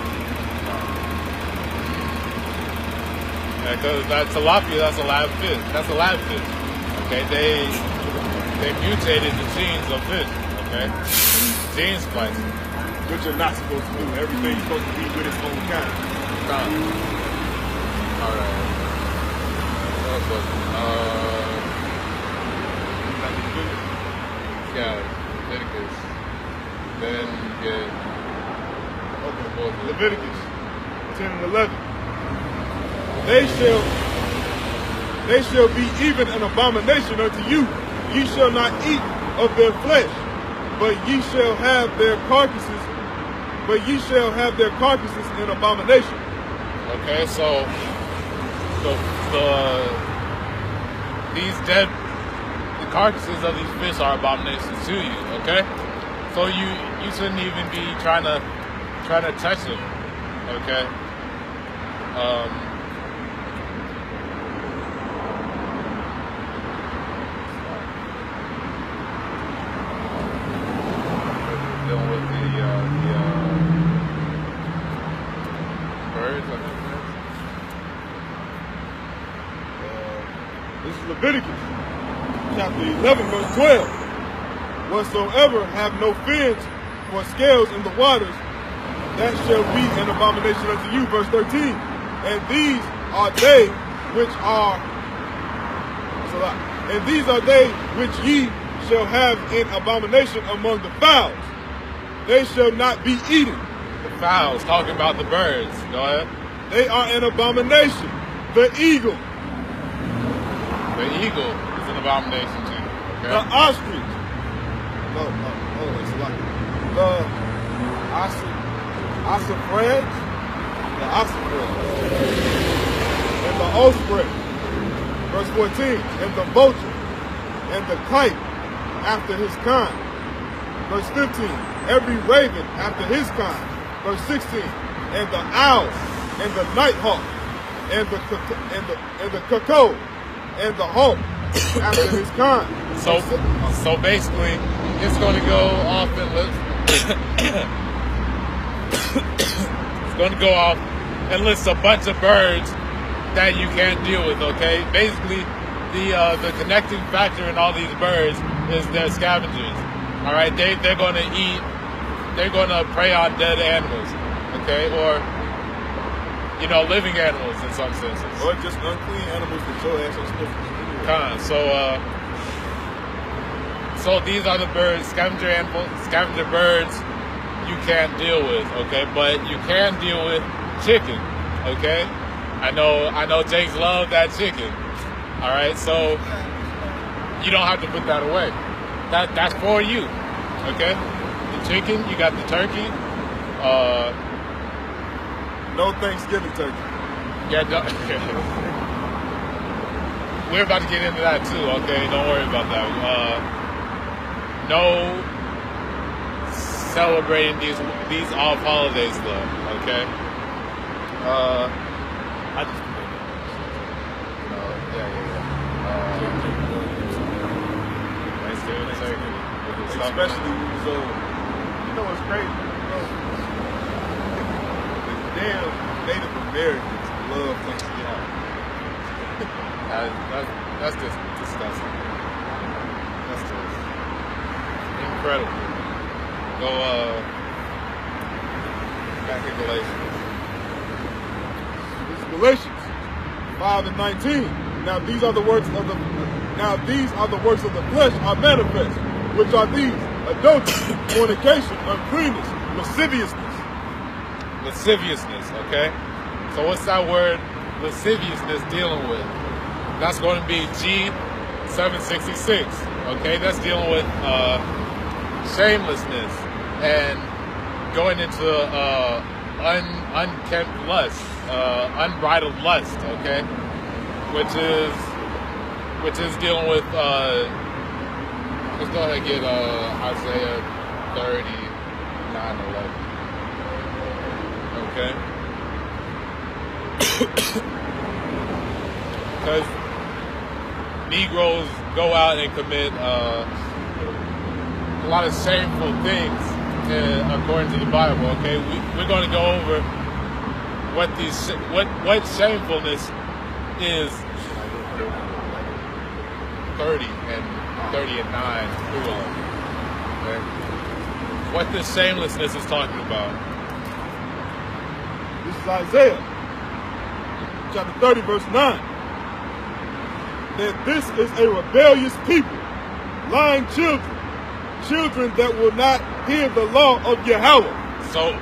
Because that tilapia, that's a lab fish. That's a lab fish. Okay, they mutated the genes of fish. Okay, gene splicing. Which you're not supposed to do. Everything's supposed to be with its own kind. All right. Yeah, Leviticus. Then you get Leviticus 10 and 11. They shall be even an abomination unto you. Ye shall not eat of their flesh, but ye shall have their carcasses. But ye shall have their carcasses in abomination. Okay, so the carcasses of these fish are abominations to you. Okay, so you shouldn't even be trying to touch them. Okay. Dealing with the birds, I think This is Leviticus chapter 11, verse 12. Whatsoever have no fins or scales in the waters, that shall be an abomination unto you. Verse 13. And these are they which are, and these are they which ye shall have in abomination among the fowls. They shall not be eaten. the fowls, talking about the birds. Go ahead. They are an abomination. The eagle. The eagle is an abomination too. Okay? The ostrich. It's like the ossifrage. The ossifrage. And the osprey. Verse 14. And the vulture. And the kite after his kind. Verse 15. Every raven after his kind. Verse 16. And the owl. And the nighthawk. And the cuckoo. And the hawk after his kind. So basically, it's going to go off and it's going to go off and list a bunch of birds that you can't deal with. Okay, basically, the connecting factor in all these birds is they're scavengers. All right, they're going to eat. They're going to prey on dead animals. Okay, or living animals in some senses. Or just unclean animals that your ass ain't supposed to. So these are the birds, scavenger animals, scavenger birds you can't deal with, okay? But you can deal with chicken, okay? I know Jake's love that chicken. All right, so you don't have to put that away. That's for you, okay? The chicken, you got the turkey. No Thanksgiving turkey. Yeah, we're about to get into that too, okay? Don't worry about that. No celebrating these off holidays though, okay? I just especially so, you know what's crazy, bro? The damn Native Americans love Thanksgiving. That's just disgusting. That's just incredible. Go back in Galatians. This is Galatians 5:19. Now these are the works of the flesh are manifest, which are these: adultery, fornication, uncleanness, lasciviousness. Lasciviousness, okay? So what's that word lasciviousness dealing with? That's going to be G766, okay? That's dealing with shamelessness and going into unkempt lust, unbridled lust, okay? Which is dealing with let's go ahead and get Isaiah 39:11. Okay? Because Negroes go out and commit a lot of shameful things according to the Bible, okay? We're going to go over what shamefulness is. 30 and 9 through 11. Okay? What this shamelessness is talking about. This is Isaiah chapter 30, verse 9. That this is a rebellious people, lying children that will not hear the law of Yahweh. So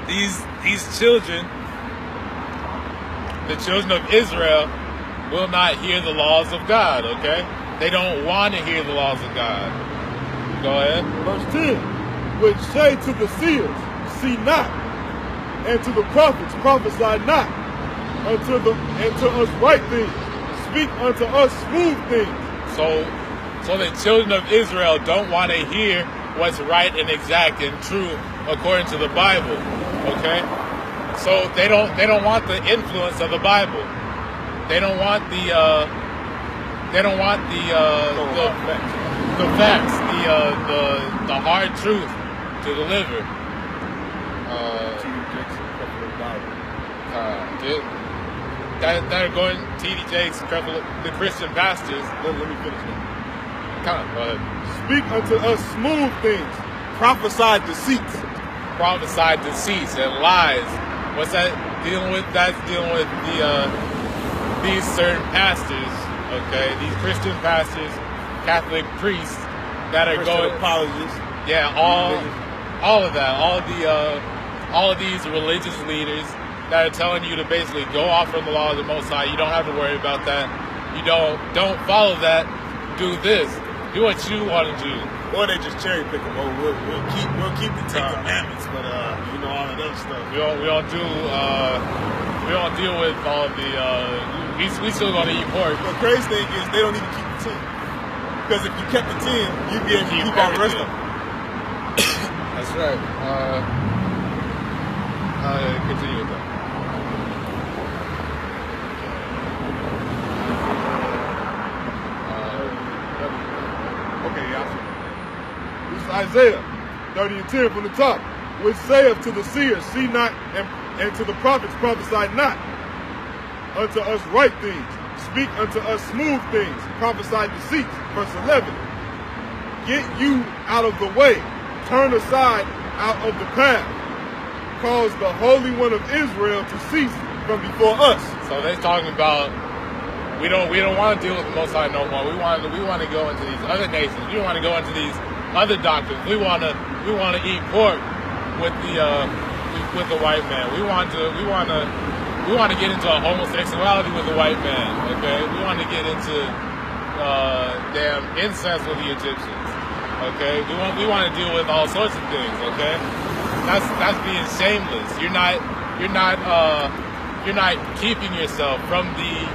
these children, the children of Israel, will not hear the laws of God, okay? They don't want to hear the laws of God. Go ahead. Verse 10, which say to the seers, see not, and to the prophets, prophesy not, and to us right things, speak unto us smooth things. So the children of Israel don't want to hear what's right and exact and true according to the Bible, okay? So they don't want the influence of the Bible. They don't want the facts, the hard truth to deliver. That are going T.D. Jakes, the Christian pastors. Let me finish that. Come on, speak unto us smooth things, prophesy deceits. Prophesy deceits and lies. What's that dealing with? That's dealing with these certain pastors, okay? These Christian pastors, Catholic priests that are Christian going apologists. Yeah, all of that, all of these religious leaders that are telling you to basically go off from the law of the Most High. You don't have to worry about that. You don't follow that. Do this. Do what you want to do. Or they just cherry pick them. Oh, we'll keep the Ten Commandments, but you know, all of that stuff. We don't deal with all the. We still gonna eat pork. The crazy thing is they don't even keep the 10. Because if you kept the 10, you'd be able to keep all the rest of them. That's right. Continue with that. Okay, y'all. This is Isaiah 30:10 from the top, which saith to the seers, see not, and to the prophets, prophesy not. Unto us right things, speak unto us smooth things, prophesy deceits. Verse 11, get you out of the way, turn aside out of the path, cause the Holy One of Israel to cease from before us. So they're talking about we don't want to deal with the Most High no more. We want to go into these other nations. We want to go into these other doctrines. We want to eat pork with the white man. We want to get into homosexuality with the white man. Okay, we want to get into damn incest with the Egyptians. Okay, we want to deal with all sorts of things. Okay, that's being shameless. You're not keeping yourself from the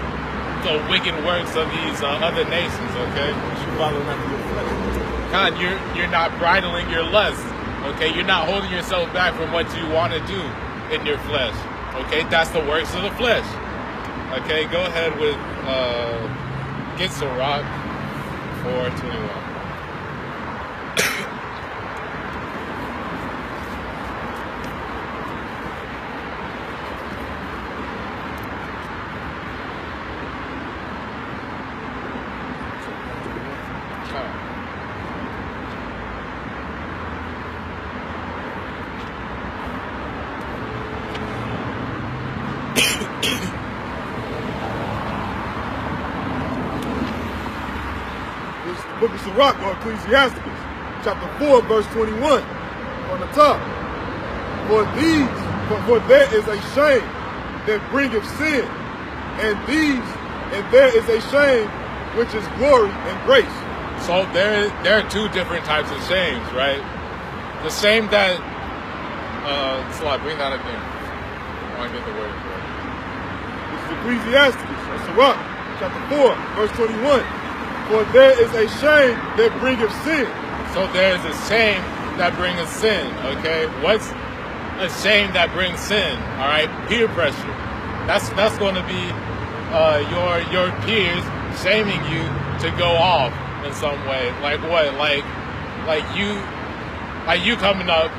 wicked works of these other nations, okay? God, you're not bridling your lust, okay? You're not holding yourself back from what you want to do in your flesh, okay? That's the works of the flesh, okay? Go ahead with get Sirach 4:21. Book of Sirach or Ecclesiasticus, chapter 4, verse 21, on the top. For there is a shame that bringeth sin, and there is a shame which is glory and grace. So there are two different types of shames, right? The shame that Slide, bring that up there. I want to get the word for it. This is Ecclesiasticus or Sirach, chapter 4, verse 21. For there is a shame that bringeth sin. So there is a shame that bringeth sin, okay? What's a shame that brings sin? All right, peer pressure. That's going to be your peers shaming you to go off in some way. Like what? Like you coming up,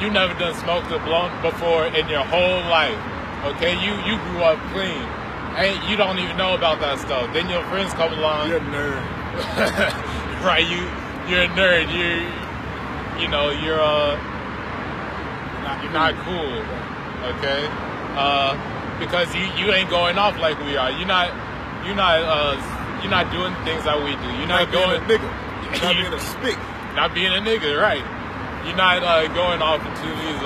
you never done smoked a blunt before in your whole life, okay? You grew up clean. And you don't even know about that stuff. Then your friends come along. You're a nerd. Right, you're a nerd. You're not cool. Okay? Because you ain't going off like we are. You're not doing things that we do. You're not going being a nigga. You're not being a spick. Not being a nigga, right. You're not going off into these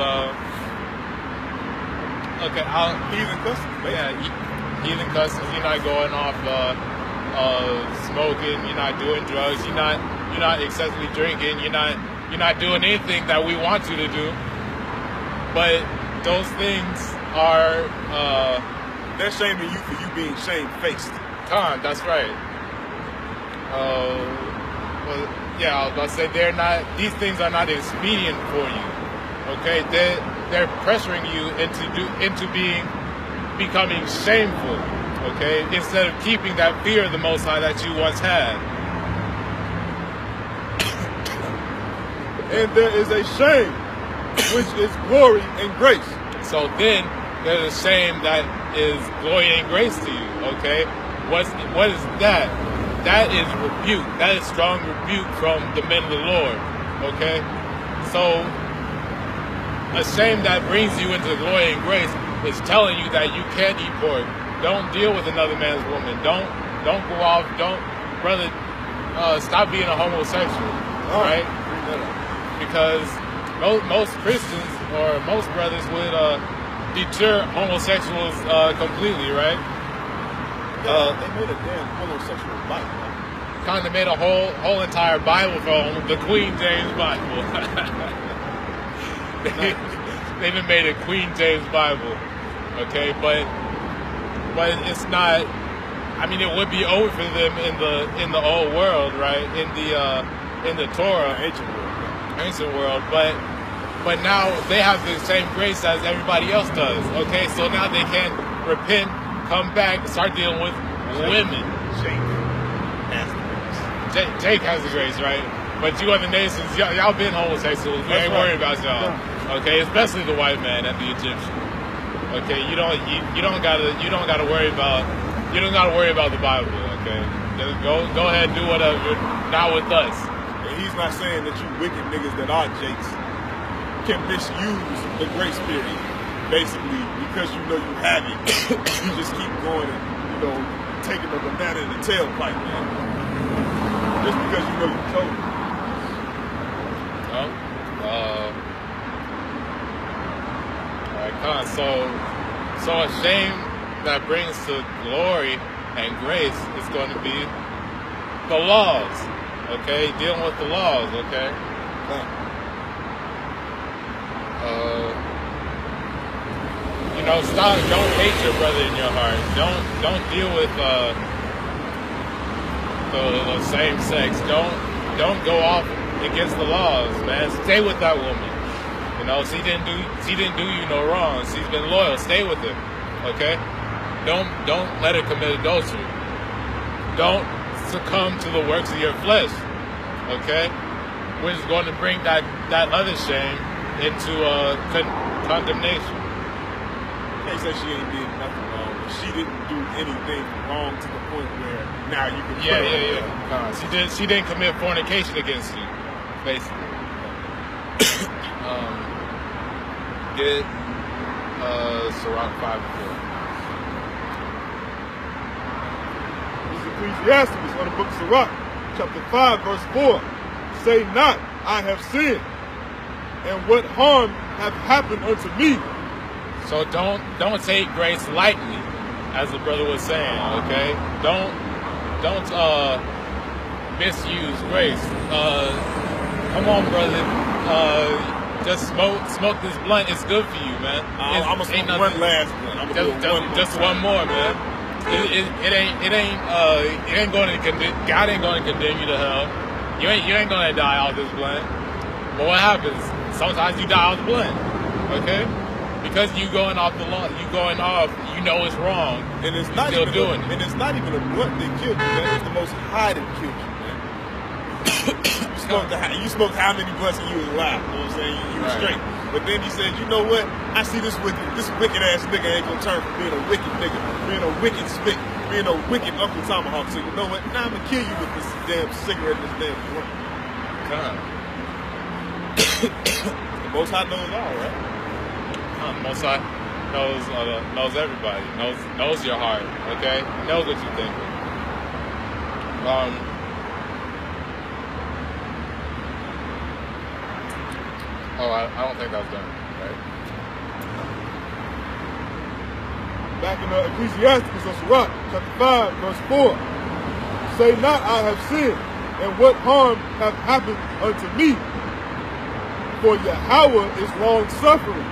heathen customs, basically. Yeah, heathen customs. You're not going off smoking. You're not doing drugs. You're not excessively drinking. You're not doing anything that we want you to do. But those things are they're shaming you for you being shamefaced. That's right. Well, yeah, I was about to say these things are not expedient for you. Okay, they're pressuring you into becoming shameful. Okay, instead of keeping that fear of the Most High that you once had. And there is a shame which is glory and grace. So then there's a shame that is glory and grace to you. Okay, what is that? That is rebuke. That is strong rebuke from the men of the Lord. Okay, so a shame that brings you into glory and grace is telling you that you can't eat pork. Don't deal with another man's woman. Don't go off. Brother, stop being a homosexual. Right? Because most Christians or most brothers would deter homosexuals completely, right? They made a damn homosexual Bible. Kind of made a whole entire Bible from the Queen James Bible. They even made a Queen James Bible. Okay, but it's not. I mean, it would be over for them in the old world, right? In the Torah, ancient world. But now they have the same grace as everybody else does. Okay, so now they can repent, come back, and start dealing with women. Jake has the grace, right? But you other nations, y'all been homosexuals. We ain't worried about y'all. Okay, especially the white man and the Egyptian. Okay, you don't gotta worry about the Bible. Okay, just go ahead and do whatever. Not with us. And he's not saying that you wicked niggas that are Jakes can misuse the grace period, basically, because you know you have it. You just keep going and taking the banana in the tailpipe, man. Just because you know you told it. So a shame that brings to glory and grace is going to be the laws, okay? Dealing with the laws, okay? you know, stop. Don't hate your brother in your heart. Don't deal with the same sex. Don't go off against the laws, man. Stay with that woman. You know, she didn't do you no wrong. She's been loyal. Stay with her. Okay? Don't let her commit adultery. Don't succumb to the works of your flesh. Okay? Which is going to bring that other shame into condemnation. They say she ain't did nothing wrong, but she didn't do anything wrong to the point where now you can. Yeah. She didn't commit fornication against you, basically. Get Sirach 5:4. This is Ecclesiastes on the book of Sirach, chapter 5, verse 4. Say not, I have sinned, and what harm hath happened unto me. So don't take grace lightly, as the brother was saying. Okay, don't misuse grace. Come on, brother. Just smoke this blunt. It's good for you, man. I'm gonna smoke one last blunt. Just one more, man. It ain't going to condemn. God ain't going to condemn you to hell. You ain't going to die off this blunt. But what happens? Sometimes you die off the blunt. Okay. Because you going off the law, you going off, you know it's wrong, and it's not still even doing it. And it's not even a blunt that killed you, man. It's the Most High that killed you, man. You smoked how many blunts and you was alive? You know what I'm saying? You was straight. But then he said, you know what? I see this wicked ass nigga ain't gonna turn from being a wicked nigga, being a wicked spick, being a wicked Uncle Tomahawk. So you know what? Now I'm gonna kill you with this damn cigarette and this damn blunt. The Most High knows all, right? Most High knows everybody, knows your heart, okay? Knows what you're thinking. I don't think that was done, right? Back in Ecclesiastes on Sirach, chapter 5, verse 4. Say not, I have sinned, and what harm hath happened unto me? For Yahweh is long-suffering.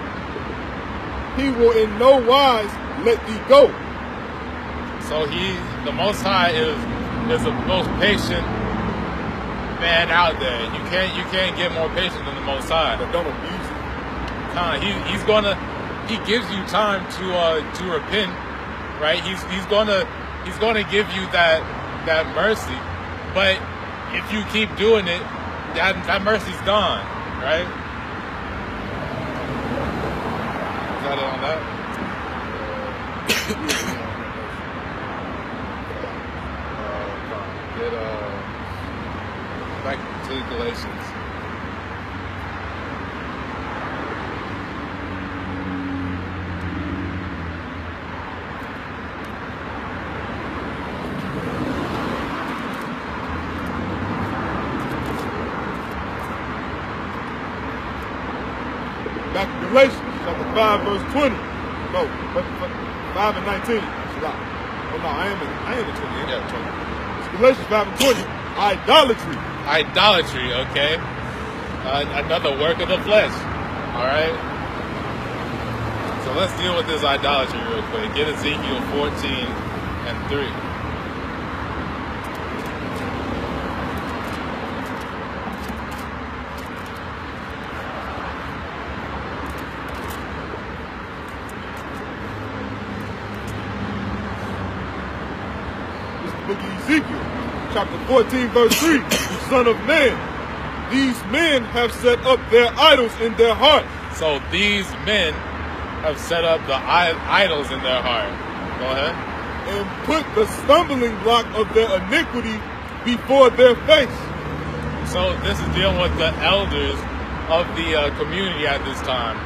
He will in no wise let thee go. So the Most High is the most patient man out there. You can't get more patient than the Most High. But don't abuse it. He gives you time to repent, right? He's gonna give you that mercy, but if you keep doing it, that mercy's gone, right? Is that it on that? Get back to Galatians. Back to Galatians, chapter 5, verse 20. No, 5 and 19. Oh no, I am in 20. Yeah, 20. It's Galatians 5 and 20. Idolatry. Idolatry, okay. Another work of the flesh. All right. So let's deal with this idolatry real quick. Get Ezekiel 14 and 3. Book of Ezekiel, chapter 14, verse 3. Son of man, these men have set up their idols in their heart. So these men have set up the idols in their heart. Go ahead. And put the stumbling block of their iniquity before their face. So this is dealing with the elders of the community at this time,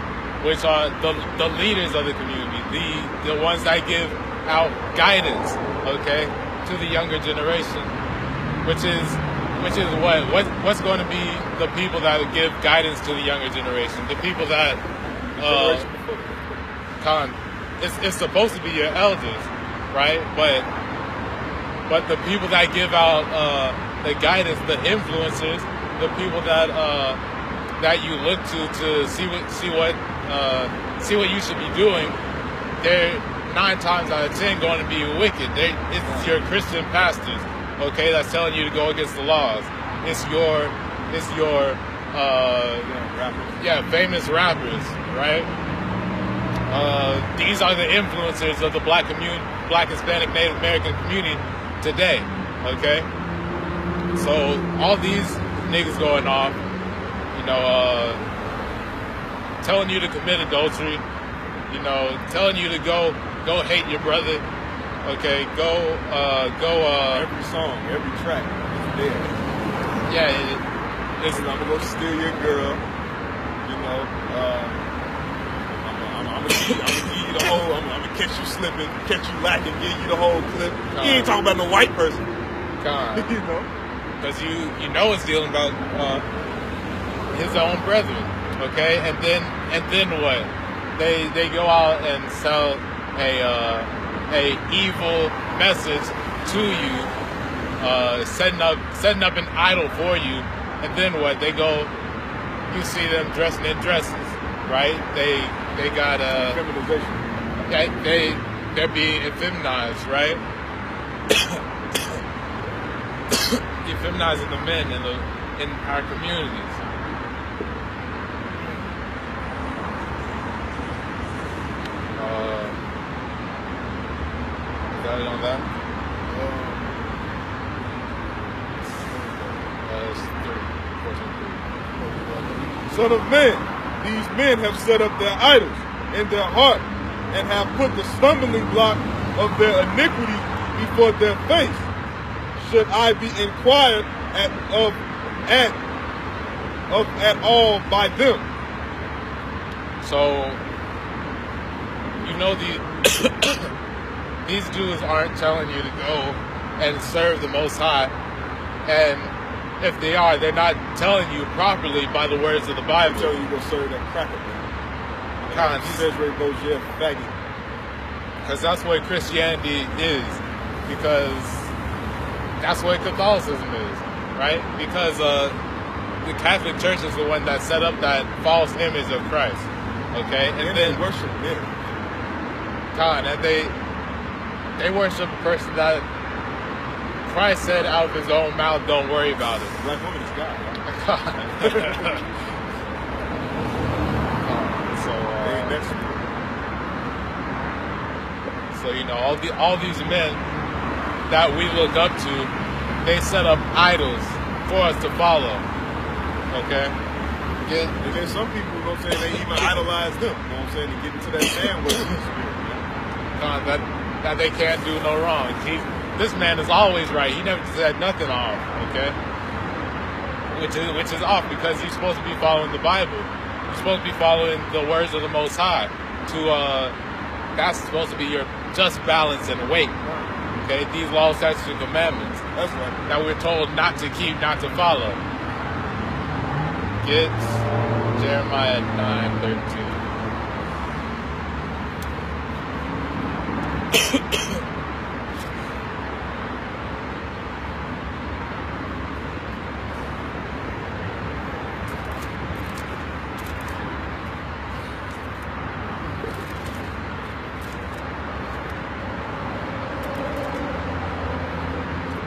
which are the leaders of the community, the ones that give out guidance, okay, to the younger generation, which is what's going to be the people that give guidance to the younger generation, the people that it's supposed to be your elders, right? But the people that give out the guidance, the influencers, the people that you look to see what you should be doing, they're 9 times out of 10 going to be wicked. It's your Christian pastors, okay, that's telling you to go against the laws. It's your famous rappers, right? These are the influencers of the black Hispanic, Native American community today, okay? So all these niggas going off, you know, telling you to commit adultery, you know, telling you to go hate your brother, okay? Every song, every track is there. Yeah, I'm gonna go steal your girl, you know. I'm gonna give you the whole. I'm gonna catch you slipping, catch you lacking, give you the whole clip. You ain't talking about no white person, you know, because you know it's dealing about his own brethren, okay? And then what? They go out and sell a evil message to you, setting up an idol for you, and then what? They go, you see them dressing in dresses, right? They got feminization. They're being effeminized, right? Effeminizing the men in our communities. Got it on that? Son of man, these men have set up their idols in their heart and have put the stumbling block of their iniquity before their face. Should I be inquired at all by them? So, you know, these dudes aren't telling you to go and serve the Most High, and if they are, they're not telling you properly by the words of the Bible. They're telling you to go serve that cracker, man. Faggot. Because that's what Christianity is. Because that's what Catholicism is, right? Because the Catholic Church is the one that set up that false image of Christ, okay? And then they worship men. And they worship a person that Christ said out of his own mouth, don't worry about it. Black woman is God. So you know, all these men that we look up to, they set up idols for us to follow. Okay? And then some people, you know what I'm saying, they even idolize them, you know what I'm saying, to get into that man worship spirit. That they can't do no wrong. This man is always right. He never said nothing off, okay? Which is off, because you're supposed to be following the Bible. You're supposed to be following the words of the Most High. That's supposed to be your just balance and weight. Okay? These laws, statutes, and commandments. That's right. That we're told not to keep, not to follow. Get Jeremiah 9:13.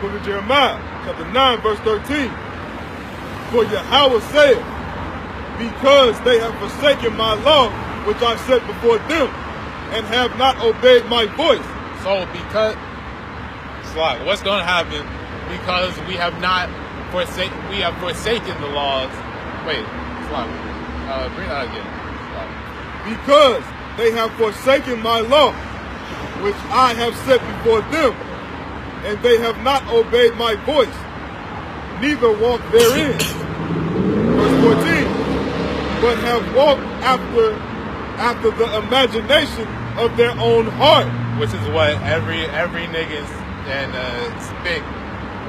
Book of Jeremiah, chapter 9, verse 13. For Yahweh saith, because they have forsaken my law, which I set before them, and have not obeyed my voice. So what's going to happen? Because we have forsaken the laws. Wait, bring that again. Because they have forsaken my law, which I have set before them, and they have not obeyed my voice, neither walk therein. Verse 14, but have walked after the imagination of their own heart. Which is what every niggas and spick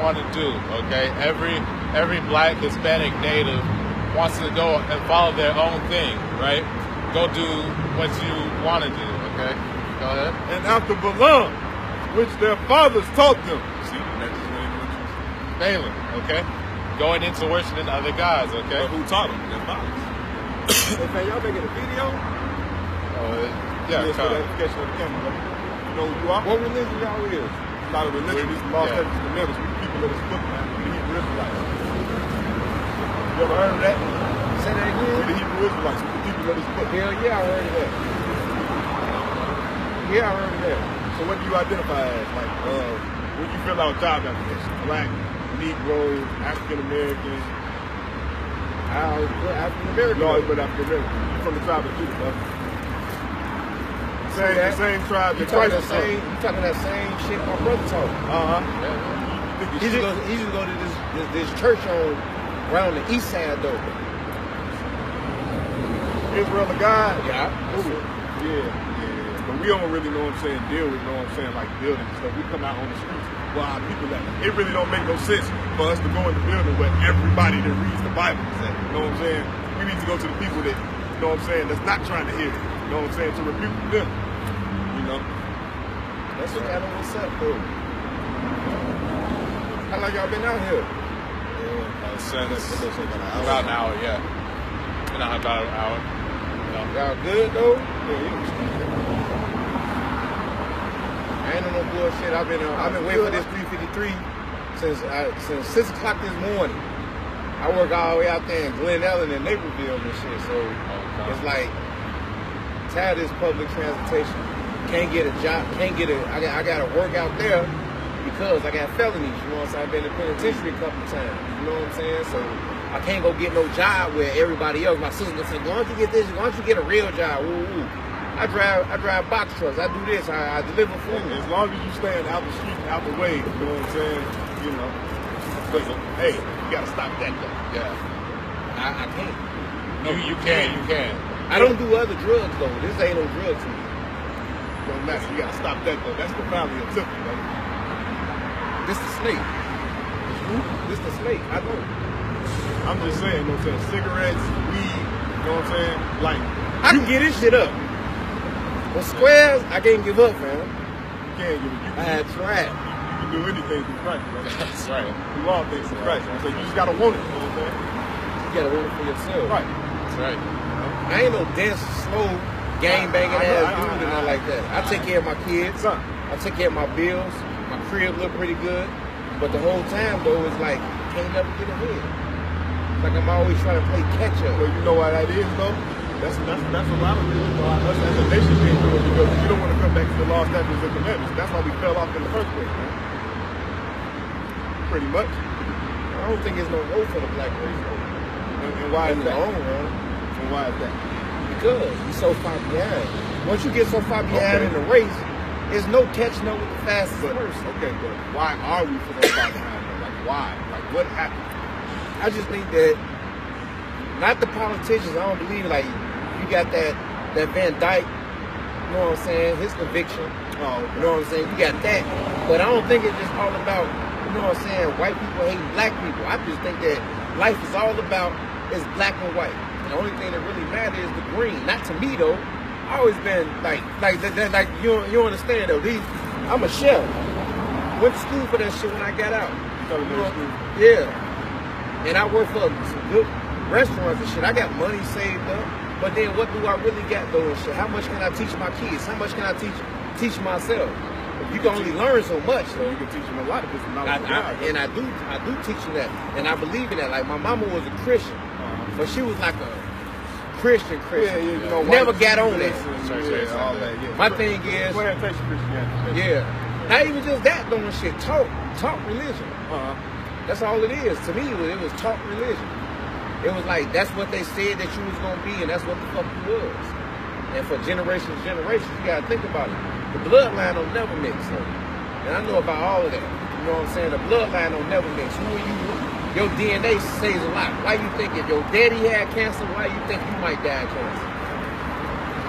want to do, okay? Every black, Hispanic, native wants to go and follow their own thing, right? Go do what you want to do, okay? Go ahead. And after Balaam, which their fathers taught them. See, Balaam, okay? Going into worshiping other gods, okay? But who taught them? Their fathers. Hey, man, y'all making a video? Yeah, for the edification of the kingdom, brother. You know who you are? What religion y'all is? It's not a religion. These are laws, statutes, and commandments. We the people of this book, man. We the Hebrew Israelites. You ever heard of that? Say that We again? the Hebrew Israelites. We the people of this book. Hell yeah, I heard of that. Yeah, I heard of that. So what do you identify as? Like, what do you fill out job application? Black, Negro, African American. African American. You always been African American. You from the tribe of Judah, bro. The same tribe that Christ was from. You talking that same shit my brother talking. He just go to this church on around the east side though. Israel of God? Yeah. Yeah. But we don't really know what I'm saying, deal with, know what I'm saying, like buildings and stuff. We come out on the streets where our people at. It really don't make no sense for us to go in the building where everybody that reads the Bible is at. You know what I'm saying? We need to go to the people that, you know what I'm saying, that's not trying to hear it. You know what I'm saying? To rebuke them. You know? That's what kind of what's up though. How long y'all been out here? Since about an hour, yeah. Been out about an hour. Y'all good though? I ain't on no bullshit. I've been waiting for this 353 since 6 o'clock this morning. I work all the way out there in Glen Ellen and Naperville and shit. So it's like tired of this public transportation. Can't get a job. I got to work out there because I got felonies. You know what I'm saying? I've been in the penitentiary a couple of times. You know what I'm saying? So I can't go get no job where everybody else. My sister gonna say, "Why don't you get this? Why don't you get a real job?" Woo. I drive box trucks. I do this. I deliver food. As long as you stand out the street, out the way, you know what I'm saying? You know. But, hey, you gotta stop that though. Yeah. I can't. No, you can. I don't do other drugs though. This ain't no drug to me. Don't matter. You gotta stop that though. That's the family of Tiffany, brother. This the snake. This the snake. I know. I'm just saying, you know what I'm saying? Cigarettes, weed, you know what I'm saying? Like, I can get this shit up. But squares, I can't give up, man. you can't give it. I had tried. You can do anything through Christ, brother. That's right. Do all things through Christ. So you just gotta want it, you know what I'm saying? You gotta want it for yourself. Right. That's right. I ain't no dense, slow, gang banging ass dude and nothing like that. I take care of my kids. Son. I take care of my bills. My crib look pretty good. But the whole time though, it's like can't never get ahead. It's like I'm always trying to play catch up. Well, you know why that is though? That's a lot of reasons why us as a nation can't do it, because we don't want to come back to the law, statutes, and commandments. That's why we fell off in the first place, man. Pretty much. I don't think it's no hope for the black race though. And why is In the that? long run. And why is that? Because you're so far behind. Once you get so far behind in the race, there's no catching up with the fastest person. Okay, but why are we so far behind? Like, why? Like, what happened? I just think that not the politicians. I don't believe like you got that Van Dyke. You know what I'm saying? His conviction. Oh, okay. You know what I'm saying? You got that. But I don't think it's just all about, you know what I'm saying, white people hating black people. I just think that life is all about is black and white. The only thing that really matters is the green. Not to me though. I always been like you understand though. I'm a chef. Went to school for that shit when I got out. Yeah. And I work for some good restaurants and shit. I got money saved up. But then what do I really got though and shit? How much can I teach my kids? How much can I teach myself? You can only learn so much. So you can teach them a lot of different knowledge. And I do teach them that. And I believe in that. Like my mama was a Christian. But she was like a Christian. Yeah, you know, never got on that. All that, yeah. My thing is, plantation Christianity. yeah. Not even just that though and shit. Talk religion. That's all it is. To me, it was talk religion. It was like, that's what they said that you was going to be, and that's what the fuck you was. And for generations, you got to think about it. The bloodline don't never mix. So. And I know about all of that. You know what I'm saying? The bloodline don't never mix. Who are you? Your DNA says a lot. Why you think if your daddy had cancer, why you think you might die of cancer?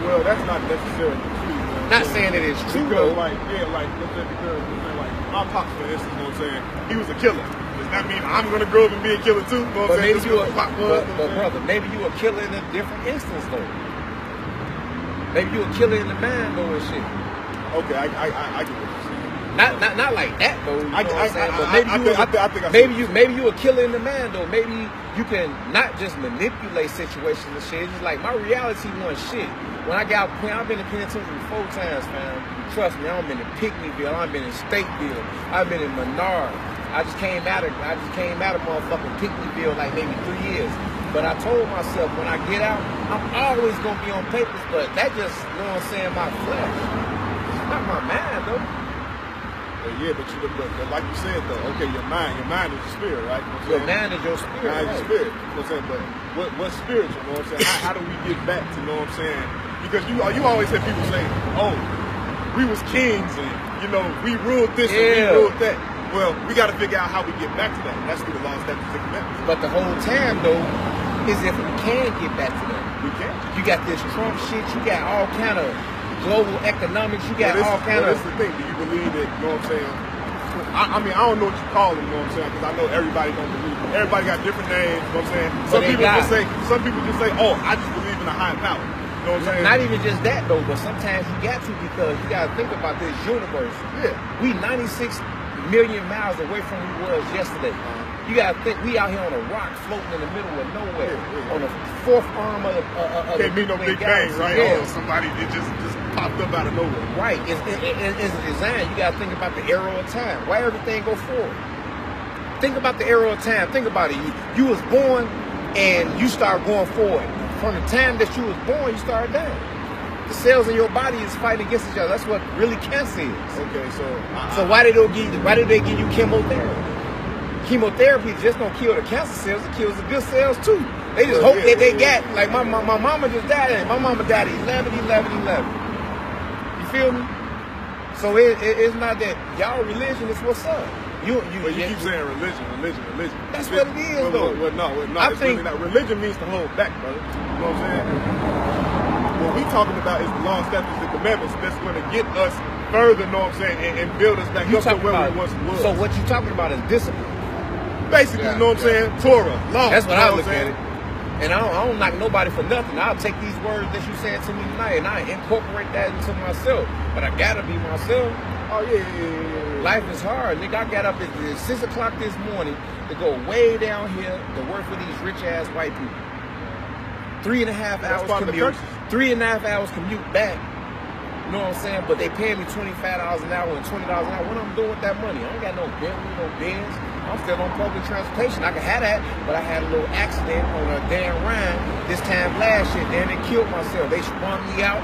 Well, that's not necessarily true. Not saying it is true, because, though. like, let's say because, like, my pops, for instance, you know what I'm saying? He was a killer. Does that mean I'm going to grow up and be a killer too? You know what I'm saying? But brother, maybe you a killer in a different instance, though. Maybe you a killer in the mind, though, and shit. Okay, I get what you're saying. Not like that though. You know what I'm saying? But maybe you a killer in the mind though. Maybe you can not just manipulate situations and shit. It's just like my reality wasn't shit. When I got out, I've been in penitentiary 4 times, fam. Trust me, I've been in Pickneyville, I've been in Stateville, I've been in Menard. I just came out of motherfucking Pickneyville like maybe 3 years. But I told myself when I get out, I'm always gonna be on papers, but that just, you know what I'm saying, my flesh. It's not my mind though. Well, yeah, but like you said though, okay, your mind is your spirit, right? You know your mind is your spirit. Mind is your spirit. You know what I'm saying? But what's spiritual? You know what I'm saying? How do we get back to, you know what I'm saying? Because you always hear people say, oh, we was kings and, you know, we ruled this and we ruled that. Well, we got to figure out how we get back to that. And that's through the law, statutes, and commandments. But the whole time, though, is if we can get back to that. We can. You got this Trump shit. You got all kind of global economics. You got all kind of... This is the thing. Do you believe that, you know what I'm saying? I mean, I don't know what you call them, you know what I'm saying? Because I know everybody don't believe. Everybody got different names, you know what I'm saying? Some people just say, oh, I just believe in a higher power. You know what I'm saying? Not even just that, though, but sometimes you got to, because you got to think about this universe. Yeah. We 96 million miles away from where we was yesterday. You gotta think we out here on a rock floating in the middle of nowhere, on the 4th arm of the can't be no big bang, right? Yeah. Oh, somebody it just popped up out of nowhere. Right. It's a design. You gotta think about the arrow of time. Why everything go forward? Think about the arrow of time. Think about it. You was born and you start going forward. From the time that you was born, you started dying. The cells in your body is fighting against each other. That's what really cancer is. Okay, so why did they give you chemotherapy? Chemotherapy just don't kill the cancer cells; it kills the good cells too. They just hope that they got like my mama just died. My mama died at 11. You feel me? So it's not that y'all religion is what's up. You keep saying religion. That's what it is, though. Well, no, it's really not. Religion means to hold back, brother. You know what I'm saying? What we talking about is the law, statutes, and commandments that's going to get us further, know what I'm saying, and build us back up to where we once was. So what you talking about is discipline. Basically, you know what I'm saying? Torah, law. That's what I look at it. And I don't knock nobody for nothing. I'll take these words that you said to me tonight and I incorporate that into myself. But I gotta be myself. Oh, yeah. Life is hard. Nigga, I got up at 6 o'clock this morning to go way down here to work for these rich-ass white people. 3.5 hours commute. 3.5 hours commute back. You know what I'm saying? But they paying me $25 an hour and $20 an hour. What I'm doing with that money? I don't got no Bentley, no Benz. I'm still on public transportation. I could have that, but I had a little accident on a damn ride this time last year. Then they killed myself. They spun me out.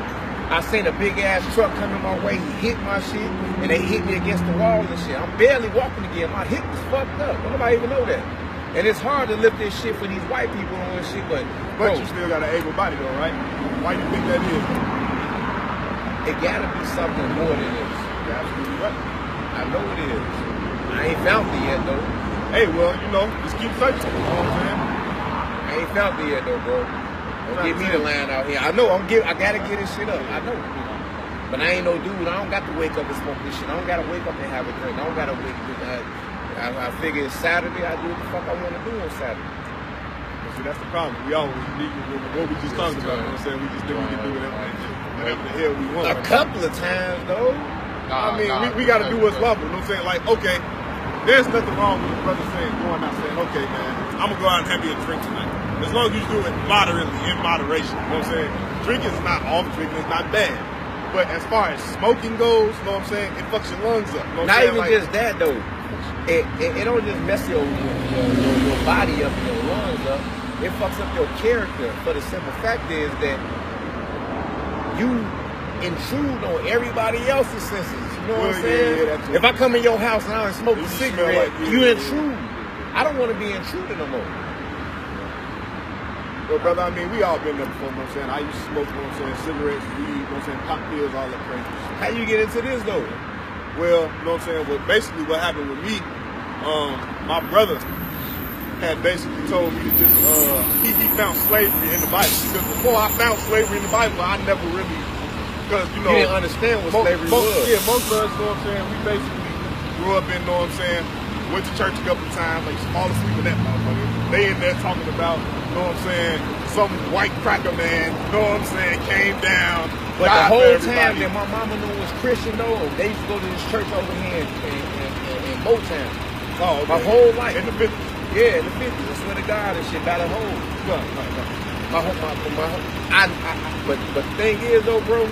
I seen a big ass truck coming my way. He hit my shit, and they hit me against the wall and shit. I'm barely walking again. My hip is fucked up. Nobody even know that. And it's hard to lift this shit for these white people on this shit, but you still got an able body though, right? Why do you think that is? It gotta be something more than this. You're absolutely right. I know it is. I ain't found it yet though. Hey, well, you know, just keep searching. You know what I'm saying? I ain't found it yet though, bro. Don't get me the line out here. I know I gotta get this shit up. I know. But I ain't no dude. I don't got to wake up and smoke this shit. I don't gotta wake up and have a drink. I don't gotta wake up. I figure it's Saturday. I do what the fuck I want to do on Saturday. See, that's the problem. We always need what we just talked about. You know what I'm saying? We just think we can do whatever the hell we want. A couple of times though. We got to do what's lawful. You know what I'm saying? Like, okay, there's nothing wrong with the brother going out saying, okay, man, I'm gonna go out and have me a drink tonight. As long as you do it moderately, in moderation. You know what I'm saying? Drinking is not off. Drinking is not bad. But as far as smoking goes, you know what I'm saying? It fucks your lungs up. You know not even just that though. It don't just mess your body up and your lungs up. It fucks up your character. For the simple fact is that you intrude on everybody else's senses. You know what I'm saying? Yeah, if I come in your house and I don't smoke a cigarette, you intrude. I don't want to be intruded no more. Well, brother, I mean, we all been there before, you know what I'm saying? I used to smoke, you know what I'm saying, cigarettes, weed, you know what I'm saying, pop pills, all that crazy shit. How you get into this, though? Well, you know what I'm saying? Well, basically what happened with me, my brother had basically told me to just, he found slavery in the Bible. Because before I found slavery in the Bible, I never really, because, you know. You didn't understand what slavery was. Yeah, most of us, you know what I'm saying, we basically grew up in, you know what I'm saying, went to church a couple of times, like, fall asleep with that motherfucker. They in there talking about, you know what I'm saying, some white cracker man, you know what I'm saying, came down. But the whole time that my mama knew was Christian, though, they used to go to this church over here in Motown. Oh, okay. My whole life. In the 50s. Yeah, in the 50s. I swear to God, and shit, by the hole. Right. But the thing is, though, bro,